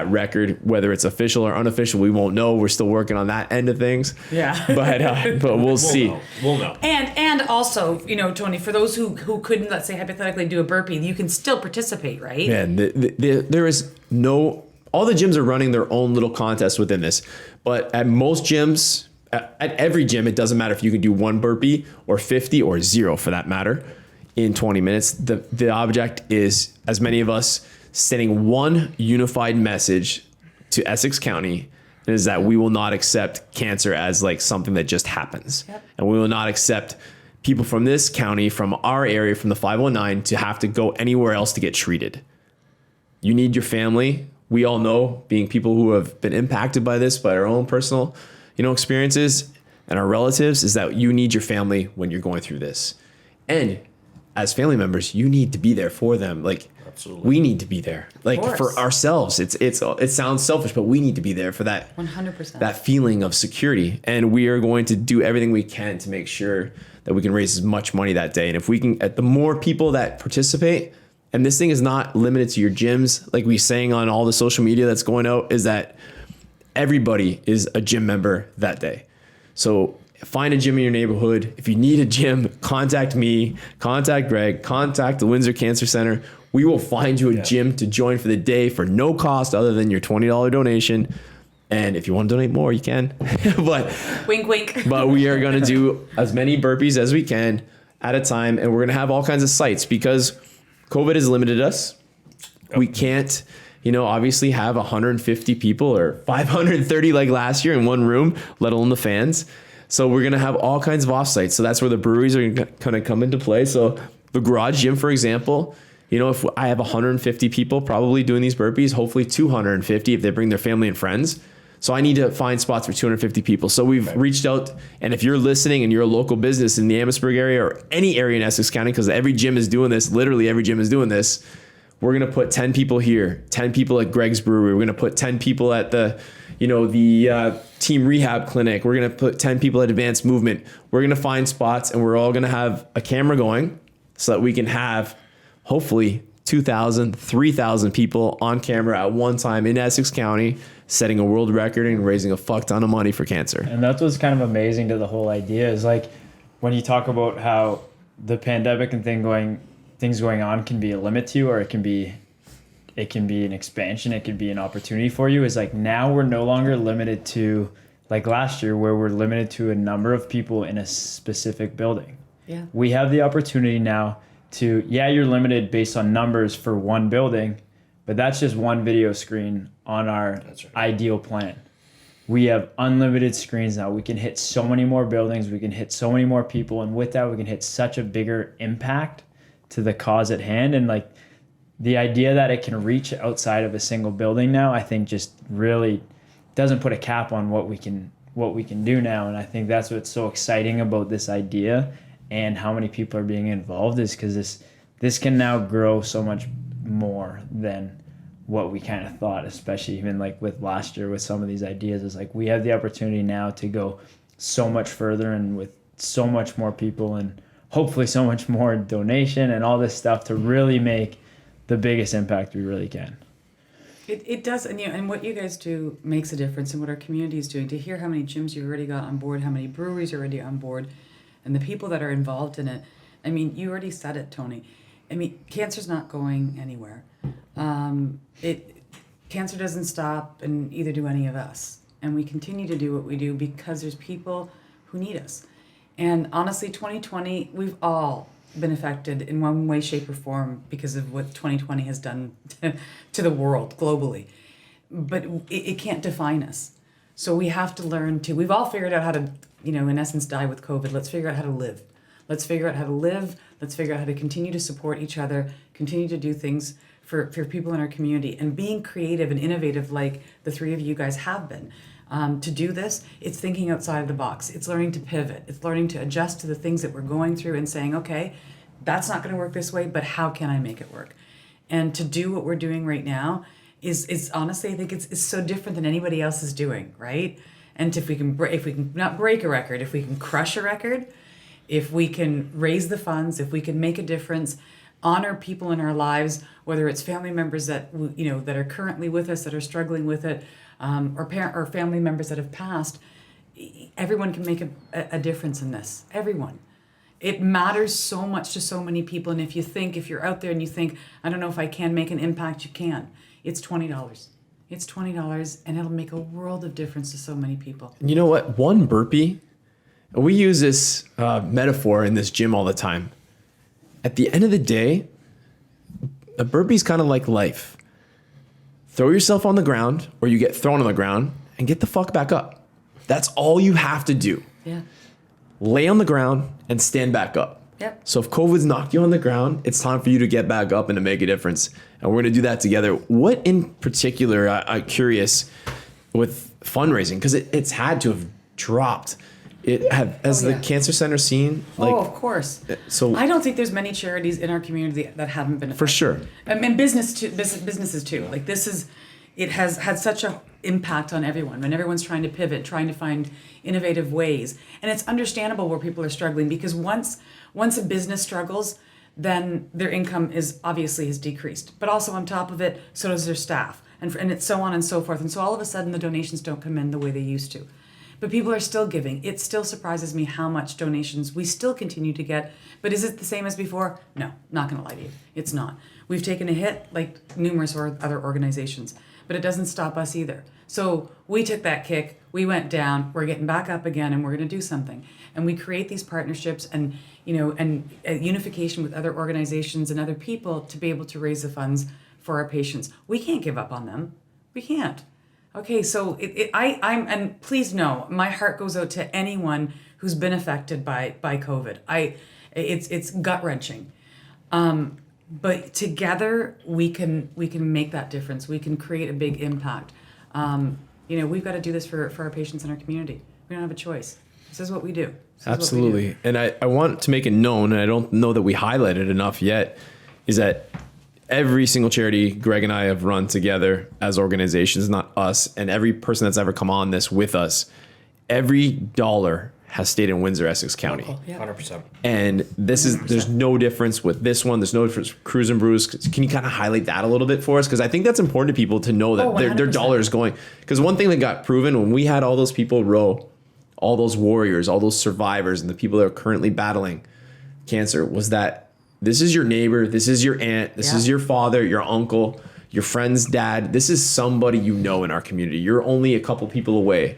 record, whether it's official or unofficial, we won't know. We're still working on that end of things. Yeah. But we'll see. We'll know. And also, Tony, for those who couldn't, let's say, hypothetically do a burpee, you can still participate, right? Yeah, there is no, all the gyms are running their own little contest within this, but at most gyms, at every gym, it doesn't matter if you can do 1 burpee or 50 or 0 for that matter in 20 minutes. The object is, as many of us, sending one unified message to Essex County, is that we will not accept cancer as like something that just happens. Yep. And we will not accept people from this county, from our area, from the 519, to have to go anywhere else to get treated. You need your family. We all know, being people who have been impacted by this, by our own personal, experiences, and our relatives, is that you need your family when you're going through this. And as family members, you need to be there for them. Like, Absolutely. we need to be there, like for ourselves. It sounds selfish, but we need to be there for that 100%. that feeling of security. And we are going to do everything we can to make sure that we can raise as much money that day. And if we can, the more people that participate, and this thing is not limited to your gyms, like we saying on all the social media that's going out, is that everybody is a gym member that day. So find a gym in your neighborhood. If you need a gym, contact me, contact Greg, contact the Windsor Cancer Center. We will find you a gym to join for the day for no cost other than your $20 donation. And if you want to donate more, you can. But wink, wink. But we are going to do as many burpees as we can at a time. And we're going to have all kinds of sites, because COVID has limited us. We can't, obviously have 150 people or 530 like last year in one room, let alone the fans. So we're going to have all kinds of offsites. So that's where the breweries are going to come into play. So the garage gym, for example, if I have 150 people probably doing these burpees, hopefully 250 if they bring their family and friends. So I need to find spots for 250 people. So we've reached out, and if you're listening and you're a local business in the Amherstburg area or any area in Essex County, because every gym is doing this, literally every gym is doing this, we're going to put 10 people here, 10 people at Greg's Brewery. We're going to put 10 people at the Team Rehab Clinic. We're going to put 10 people at Advanced Movement. We're going to find spots, and we're all going to have a camera going so that we can have hopefully 2,000, 3,000 people on camera at one time in Essex County, setting a world record and raising a fuck ton of money for cancer. And that's what's kind of amazing to the whole idea, is like when you talk about how the pandemic and things going on can be a limit to you, or it can be an expansion, it can be an opportunity for you, is like now we're no longer limited to, like last year, where we're limited to a number of people in a specific building. Yeah. We have the opportunity now to, you're limited based on numbers for one building, But that's just one video screen on our That's right. ideal plan. We have unlimited screens now. We can hit so many more buildings. We can hit so many more people. And with that, we can hit such a bigger impact to the cause at hand. And like the idea that it can reach outside of a single building now, I think just really doesn't put a cap on what we can do now. And I think that's what's so exciting about this idea and how many people are being involved is because this can now grow so much more than what we kind of thought, especially even like with last year with some of these ideas. Is like we have the opportunity now to go so much further and with so much more people and hopefully so much more donation and all this stuff to really make the biggest impact we really can. It does, and what you guys do makes a difference, and what our community is doing. To hear how many gyms you've already got on board, how many breweries are already on board, and the people that are involved in it. I mean, you already said it, Tony. I mean, cancer's not going anywhere. Cancer doesn't stop, and either do any of us. And we continue to do what we do because there's people who need us. And honestly, 2020, we've all been affected in one way, shape, or form because of what 2020 has done to the world globally. But it can't define us. So we have to learn to, we've all figured out how to, in essence, die with COVID. Let's figure out how to live. Let's figure out how to live. Let's figure out how to continue to support each other, continue to do things for people in our community, and being creative and innovative like the three of you guys have been. To do this, it's thinking outside of the box. It's learning to pivot. It's learning to adjust to the things that we're going through and saying, okay, that's not going to work this way, but how can I make it work? And to do what we're doing right now is honestly, I think it's so different than anybody else is doing, right? And if we can not break a record, if we can crush a record, if we can raise the funds, if we can make a difference, honor people in our lives, whether it's family members that that are currently with us that are struggling with it, or family members that have passed, everyone can make a difference in this. Everyone. It matters so much to so many people. And if you're out there and you think, I don't know if I can make an impact, you can. It's $20. It's $20 and it'll make a world of difference to so many people. You know what? One burpee, we use this metaphor in this gym all the time. At the end of the day, a burpee's kind of like life. Throw yourself on the ground or you get thrown on the ground and get the fuck back up. That's all you have to do. Yeah. Lay on the ground and stand back up. Yep. So if COVID's knocked you on the ground, it's time for you to get back up and to make a difference. And we're going to do that together. What in particular, I'm curious with fundraising, because it's had to have dropped. The Cancer Center seen? Of course. So I don't think there's many charities in our community that haven't been affected. For sure. And businesses too. Like it has had such an impact on everyone when everyone's trying to pivot, trying to find innovative ways. And it's understandable where people are struggling because once a business struggles, then their income has decreased. But also on top of it, so does their staff. And it's so on and so forth. And so all of a sudden the donations don't come in the way they used to. But people are still giving. It still surprises me how much donations we still continue to get. But is it the same as before? No, not going to lie to you. It's not. We've taken a hit like numerous other organizations, but it doesn't stop us either. So we took that kick. We went down. We're getting back up again, and we're going to do something. And we create these partnerships and unification with other organizations and other people to be able to raise the funds for our patients. We can't give up on them. We can't. Okay, so and please know, my heart goes out to anyone who's been affected by COVID. It's gut wrenching, but together we can make that difference. We can create a big impact. We've got to do this for our patients in our community. We don't have a choice. This is what we do. Absolutely, and I want to make it known, and I don't know that we highlighted enough yet, is that every single charity Greg and I have run together as organizations, not us, and every person that's ever come on this with us, every dollar has stayed in Windsor, Essex County. 100%. And there's no difference with this one. There's no difference with CREWS N BREWS. Can you kind of highlight that a little bit for us? Because I think that's important to people to know that their dollar is going. Because one thing that got proven when we had all those people row, all those warriors, all those survivors, and the people that are currently battling cancer was that this is your neighbor, this is your aunt, this is your father, your uncle, your friend's dad. This is somebody you know in our community. You're only a couple people away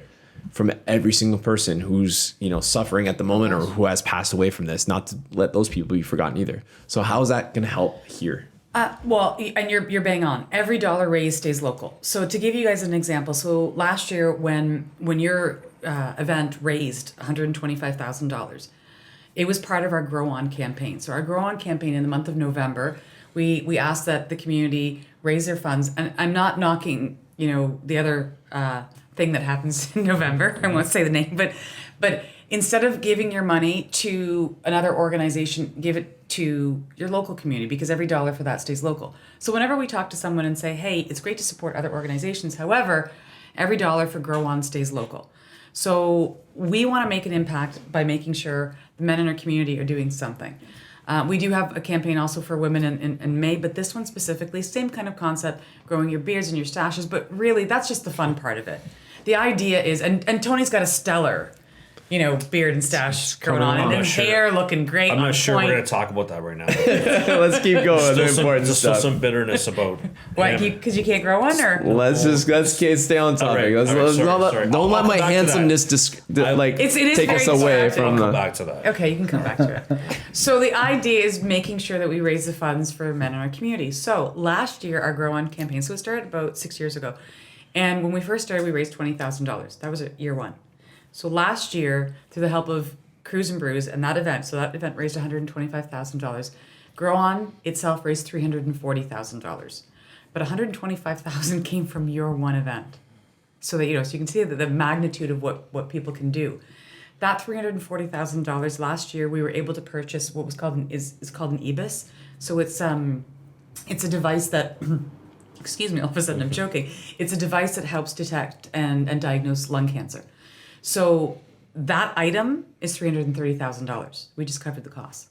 from every single person who's suffering at the moment or who has passed away from this. Not to let those people be forgotten either. So how is that going to help here? And you're bang on. Every dollar raised stays local. So to give you guys an example, so last year when your event raised $125,000, it was part of our Grow On campaign. So our Grow On campaign in the month of November, we asked that the community raise their funds. And I'm not knocking, the other thing that happens in November. I won't say the name, but instead of giving your money to another organization, give it to your local community, because every dollar for that stays local. So whenever we talk to someone and say, hey, it's great to support other organizations, however, every dollar for Grow On stays local. So we want to make an impact by making sure the men in our community are doing something. We do have a campaign also for women in May, but this one specifically, same kind of concept, growing your beards and your stashes, but really that's just the fun part of it. The idea is, and Tony's got a stellar beard and stash going on, and then hair looking great. I'm on not sure point. we're going to talk about that right now. Let's keep going. The important There's still stuff. some bitterness about What? him. Because you can't grow one, or Let's stay on topic. All right, Let's sorry, not sorry. don't I'll let my come back to handsomeness It is take us very away distracting. from I'll come the. back to that. okay, you can come back to it. So the idea is making sure that we raise the funds for men in our community. So last year, our Grow On campaign. So it started about 6 years ago, and when we first started, we raised $20,000. That was year one. So last year, through the help of CREWS N BREWS and that event raised $125,000. Grow On itself raised $340,000, but $125,000 came from your one event. So that so you can see the magnitude of what people can do. That $340,000 last year, we were able to purchase what was called is called an EBIS. So it's a device that. Excuse me, all of a sudden I'm choking. It's a device that helps detect and diagnose lung cancer. So that item is $330,000. We just covered the cost.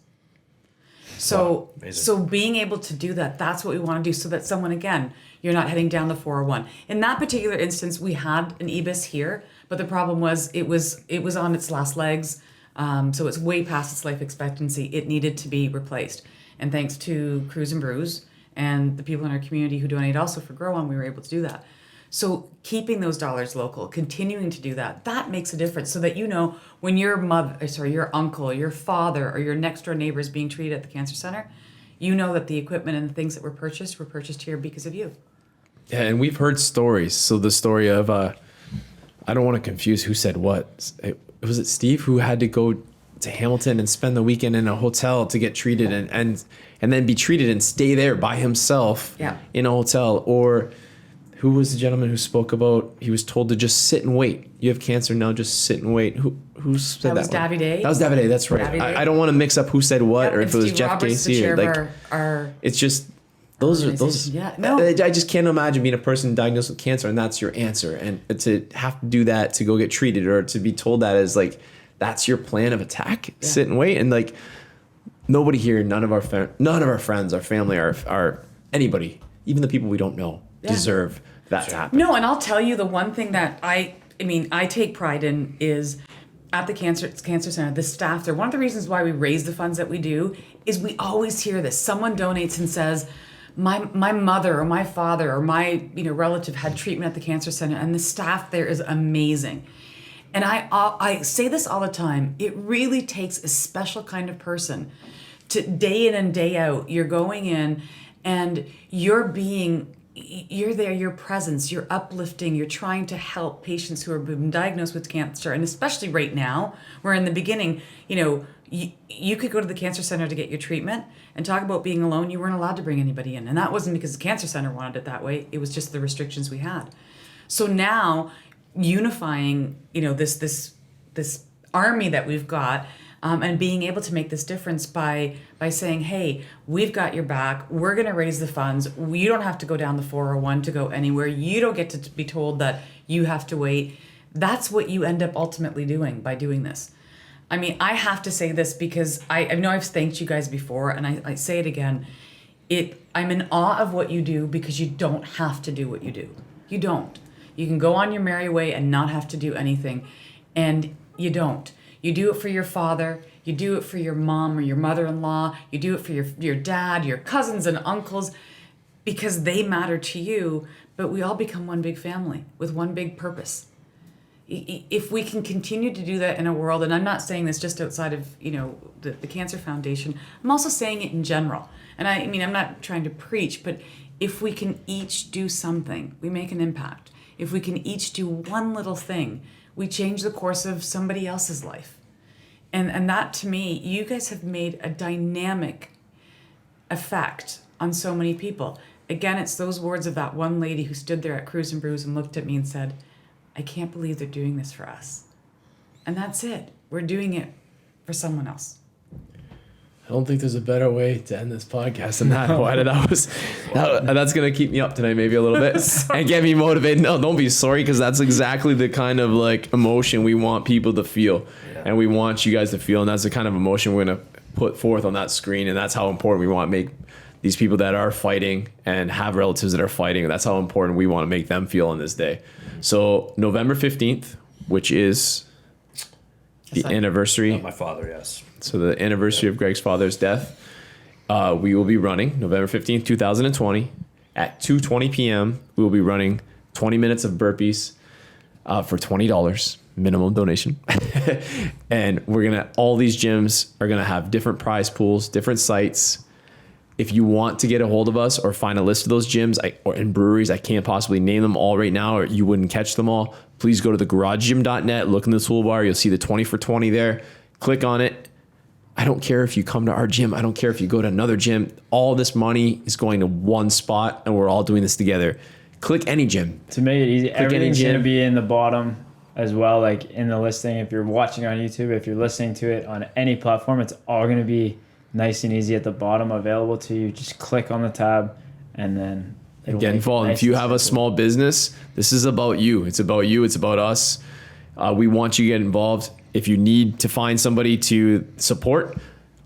So, Wow, amazing. so being able to do that, that's what we want to do, so that someone, again, you're not heading down the 401. In that particular instance, we had an EBIS here, but the problem was it was on its last legs. So it's way past its life expectancy. It needed to be replaced. And thanks to CREWS N BREWS and the people in our community who donate also for Grow On, we were able to do that. So keeping those dollars local, continuing to do that makes a difference, so that when your uncle, your father, or your next door neighbor is being treated at the cancer center, that the equipment and the things that were purchased here because of you. Yeah, and we've heard stories. So the story of I don't want to confuse who said what. Was it Steve who had to go to Hamilton and spend the weekend in a hotel to get treated and then be treated and stay there by himself in a hotel? Or who was the gentleman who spoke about he was told to just sit and wait? You have cancer now, just sit and wait. Who said that? That was Davide. That was Davide. That's right. Davide. I don't want to mix up who said what, or And if it was Steve Jeff Roberts, the Casey chair or of our It's just those are those. organization. Yeah, no. I just can't imagine being a person diagnosed with cancer and that's your answer, and to have to do that to go get treated, or to be told that as that's your plan of attack. Yeah. Sit and wait, and nobody here, none of our friends, our family, our anybody, even the people we don't know, deserve that to happen. No, and I'll tell you the one thing that I take pride in is at the cancer center, the staff there. One of the reasons why we raise the funds that we do is we always hear this. Someone donates and says, my mother or my father or my relative had treatment at the cancer center, and the staff there is amazing. And I say this all the time. It really takes a special kind of person to day in and day out. You're going in and you're there, your presence, you're uplifting, you're trying to help patients who have been diagnosed with cancer. And especially right now, where in the beginning, you could go to the cancer center to get your treatment, and talk about being alone. You weren't allowed to bring anybody in. And that wasn't because the cancer center wanted it that way. It was just the restrictions we had. So now, unifying, this army that we've got, and being able to make this difference by saying, hey, we've got your back. We're going to raise the funds. You don't have to go down the 401 to go anywhere. You don't get to be told that you have to wait. That's what you end up ultimately doing by doing this. I have to say this because I know I've thanked you guys before, and I say it again. I'm in awe of what you do, because you don't have to do what you do. You don't. You can go on your merry way and not have to do anything, and you don't. You do it for your father, you do it for your mom or your mother-in-law, you do it for your dad, your cousins and uncles, because they matter to you, but we all become one big family with one big purpose. if we can continue to do that in a world, and I'm not saying this just outside of, the Cancer Foundation, I'm also saying it in general. And I mean, I'm not trying to preach, but if we can each do something, we make an impact. If we can each do one little thing, we change the course of somebody else's life. And that, to me, you guys have made a dynamic effect on so many people. Again, it's those words of that one lady who stood there at CREWS N BREWS and looked at me and said, I can't believe they're doing this for us. And that's it. We're doing it for someone else. I don't think there's a better way to end this podcast than that. That's gonna keep me up tonight, maybe a little bit, and get me motivated. No, don't be sorry, because that's exactly the kind of like emotion we want people to feel, and we want you guys to feel, and that's the kind of emotion we're gonna put forth on that screen, and that's how important we want to make these people that are fighting and have relatives that are fighting. That's how important we want to make them feel on this day. So November 15th, which is the anniversary. My father, yes. So the anniversary of Greg's father's death. We will be running November 15th, 2020 at 2:20 p.m. We will be running 20 minutes of burpees for $20 minimum donation. And all these gyms are going to have different prize pools, different sites. If you want to get a hold of us or find a list of those gyms or in breweries, I can't possibly name them all right now, or you wouldn't catch them all. Please go to thegaragegym.net, look in the toolbar. You'll see the 20 for 20 there. Click on it. I don't care if you come to our gym. I don't care if you go to another gym. All this money is going to one spot, and we're all doing this together. Click any gym. To make it easy, everything's going to be in the bottom as well, like in the listing. If you're watching on YouTube, if you're listening to it on any platform, it's all going to be nice and easy at the bottom, available to you. Just click on the tab, and then get involved. Nice. If you have a small business, this is about you. It's about you. It's about us. We want you to get involved. If you need to find somebody to support,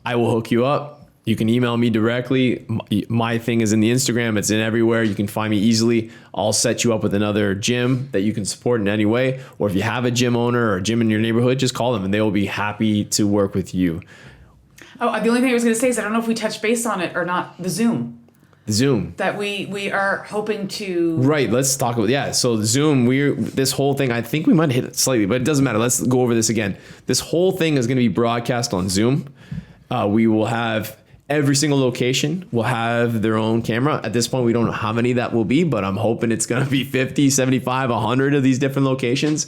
I will hook you up. You can email me directly. My thing is in the Instagram. It's in everywhere. You can find me easily. I'll set you up with another gym that you can support in any way. Or if you have a gym owner or a gym in your neighborhood, just call them and they will be happy to work with you. Oh, the only thing I was going to say is I don't know if we touched base on it or not. The Zoom. That we are hoping to. Right. Let's talk about So Zoom. This whole thing. I think we might hit it slightly, but it doesn't matter. Let's go over this again. This whole thing is going to be broadcast on Zoom. We will have every single location will have their own camera. At this point, we don't know how many that will be, but I'm hoping it's going to be 50, 75, 100 of these different locations.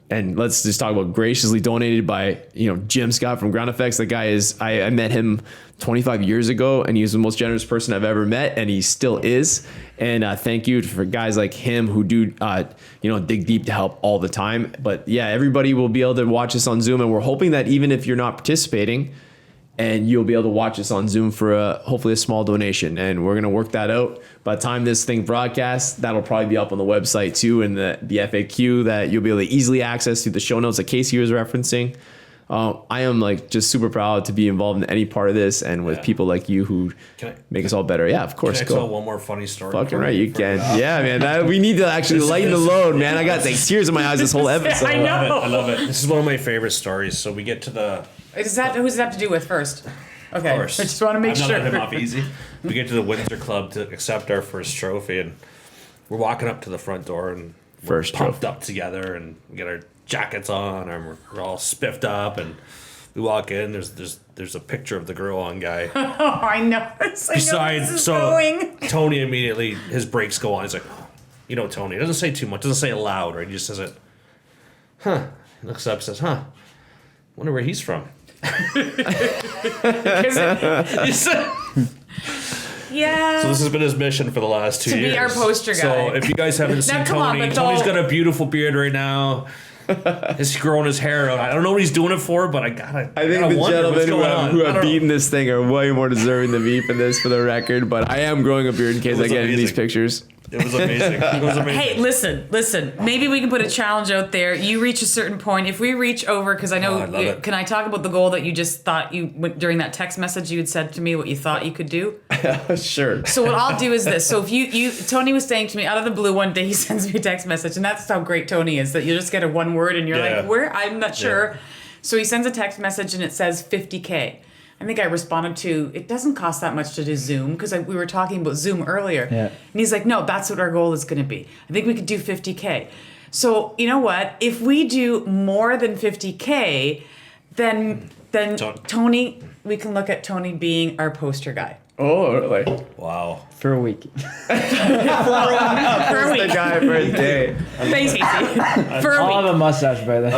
And let's just talk about graciously donated by, Jim Scott from Ground Effects. The guy I met him 25 years ago, and he's the most generous person I've ever met, and he still is. And thank you for guys like him who do, dig deep to help all the time. But yeah, everybody will be able to watch us on Zoom, and we're hoping that even if you're not participating, and you'll be able to watch us on Zoom for hopefully a small donation. And we're going to work that out. By the time this thing broadcasts, that'll probably be up on the website too, and the FAQ that you'll be able to easily access through the show notes that Casey was referencing. I am just super proud to be involved in any part of this, and with people like you who make us all better. Yeah, of course. Can I tell one more funny story? Fucking right, you can. Yeah, man. We need to actually lighten the load, man. I got tears in my eyes this whole episode. I know. I love it. This is one of my favorite stories. So we get to the. Who does it have to do with first? Okay, of course. I just want to make sure. I'm not letting him off easy. We get to the Windsor Club to accept our first trophy, and we're walking up to the front door, and we're pumped up together, and we get our jackets on, and we're all spiffed up, and we walk in. There's a picture of the girl on guy. Oh, I know. Tony immediately, his brakes go on. He's like, oh, Tony. It doesn't say too much. It doesn't say it loud, right? He just says it. Huh. He looks up, says, huh. Wonder where he's from. Yeah. So this has been his mission for the last 2 years. To be our poster guy. So if you guys haven't seen Tony, Tony's got a beautiful beard right now. He's growing his hair out. I don't know what he's doing it for, but I think the gentlemen who have beaten this thing are way more deserving than me for this, for the record. But I am growing a beard in case I get in these pictures. It was amazing. Hey, listen. Maybe we can put a challenge out there. You reach a certain point. If we reach over, because I know, can I talk about the goal that you just thought during that text message you had said to me what you thought you could do? Sure. So what I'll do is this. So if Tony was saying to me out of the blue one day, he sends me a text message, and that's how great Tony is, that you just get a one word and you're like, where? I'm not sure. Yeah. So he sends a text message and it says 50K. I think I responded to, it doesn't cost that much to do Zoom, because we were talking about Zoom earlier. Yeah. And he's like, no, that's what our goal is going to be. I think we could do 50K. So you know what? If we do more than 50K, then Tony, we can look at Tony being our poster guy. Oh, really? Wow. For a week. For a The week. guy for a day. Thanks, Casey. For a I'll have week. a mustache by then.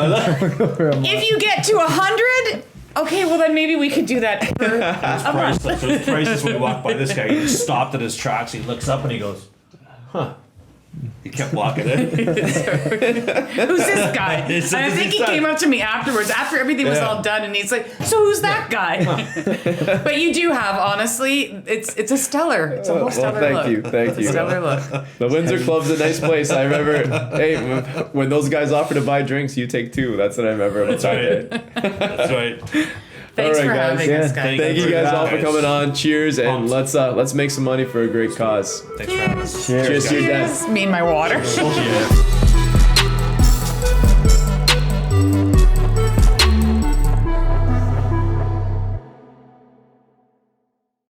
If you get to 100, okay, well then maybe we could do that for a month. Priceless. It was priceless when we walked by this guy. He just stopped at his tracks. He looks up and he goes, huh. He kept walking in. Who's this guy? And I think he came up to me afterwards, after everything was all done, and he's like, "So who's that guy?" But you do have, honestly, it's a stellar, it's a whole stellar look. Thank you. Stellar look. The Windsor Club's a nice place. I remember, hey, when those guys offer to buy drinks, you take two. That's what I remember. That's right. That's right. Thanks All right, for guys. having us, Yeah. guys. Thank you guys all for Guys. coming on. Cheers, and let's make some money for a great cause. Thanks for having us. Cheers. Cheers to your dad. Me and my water. Cheers.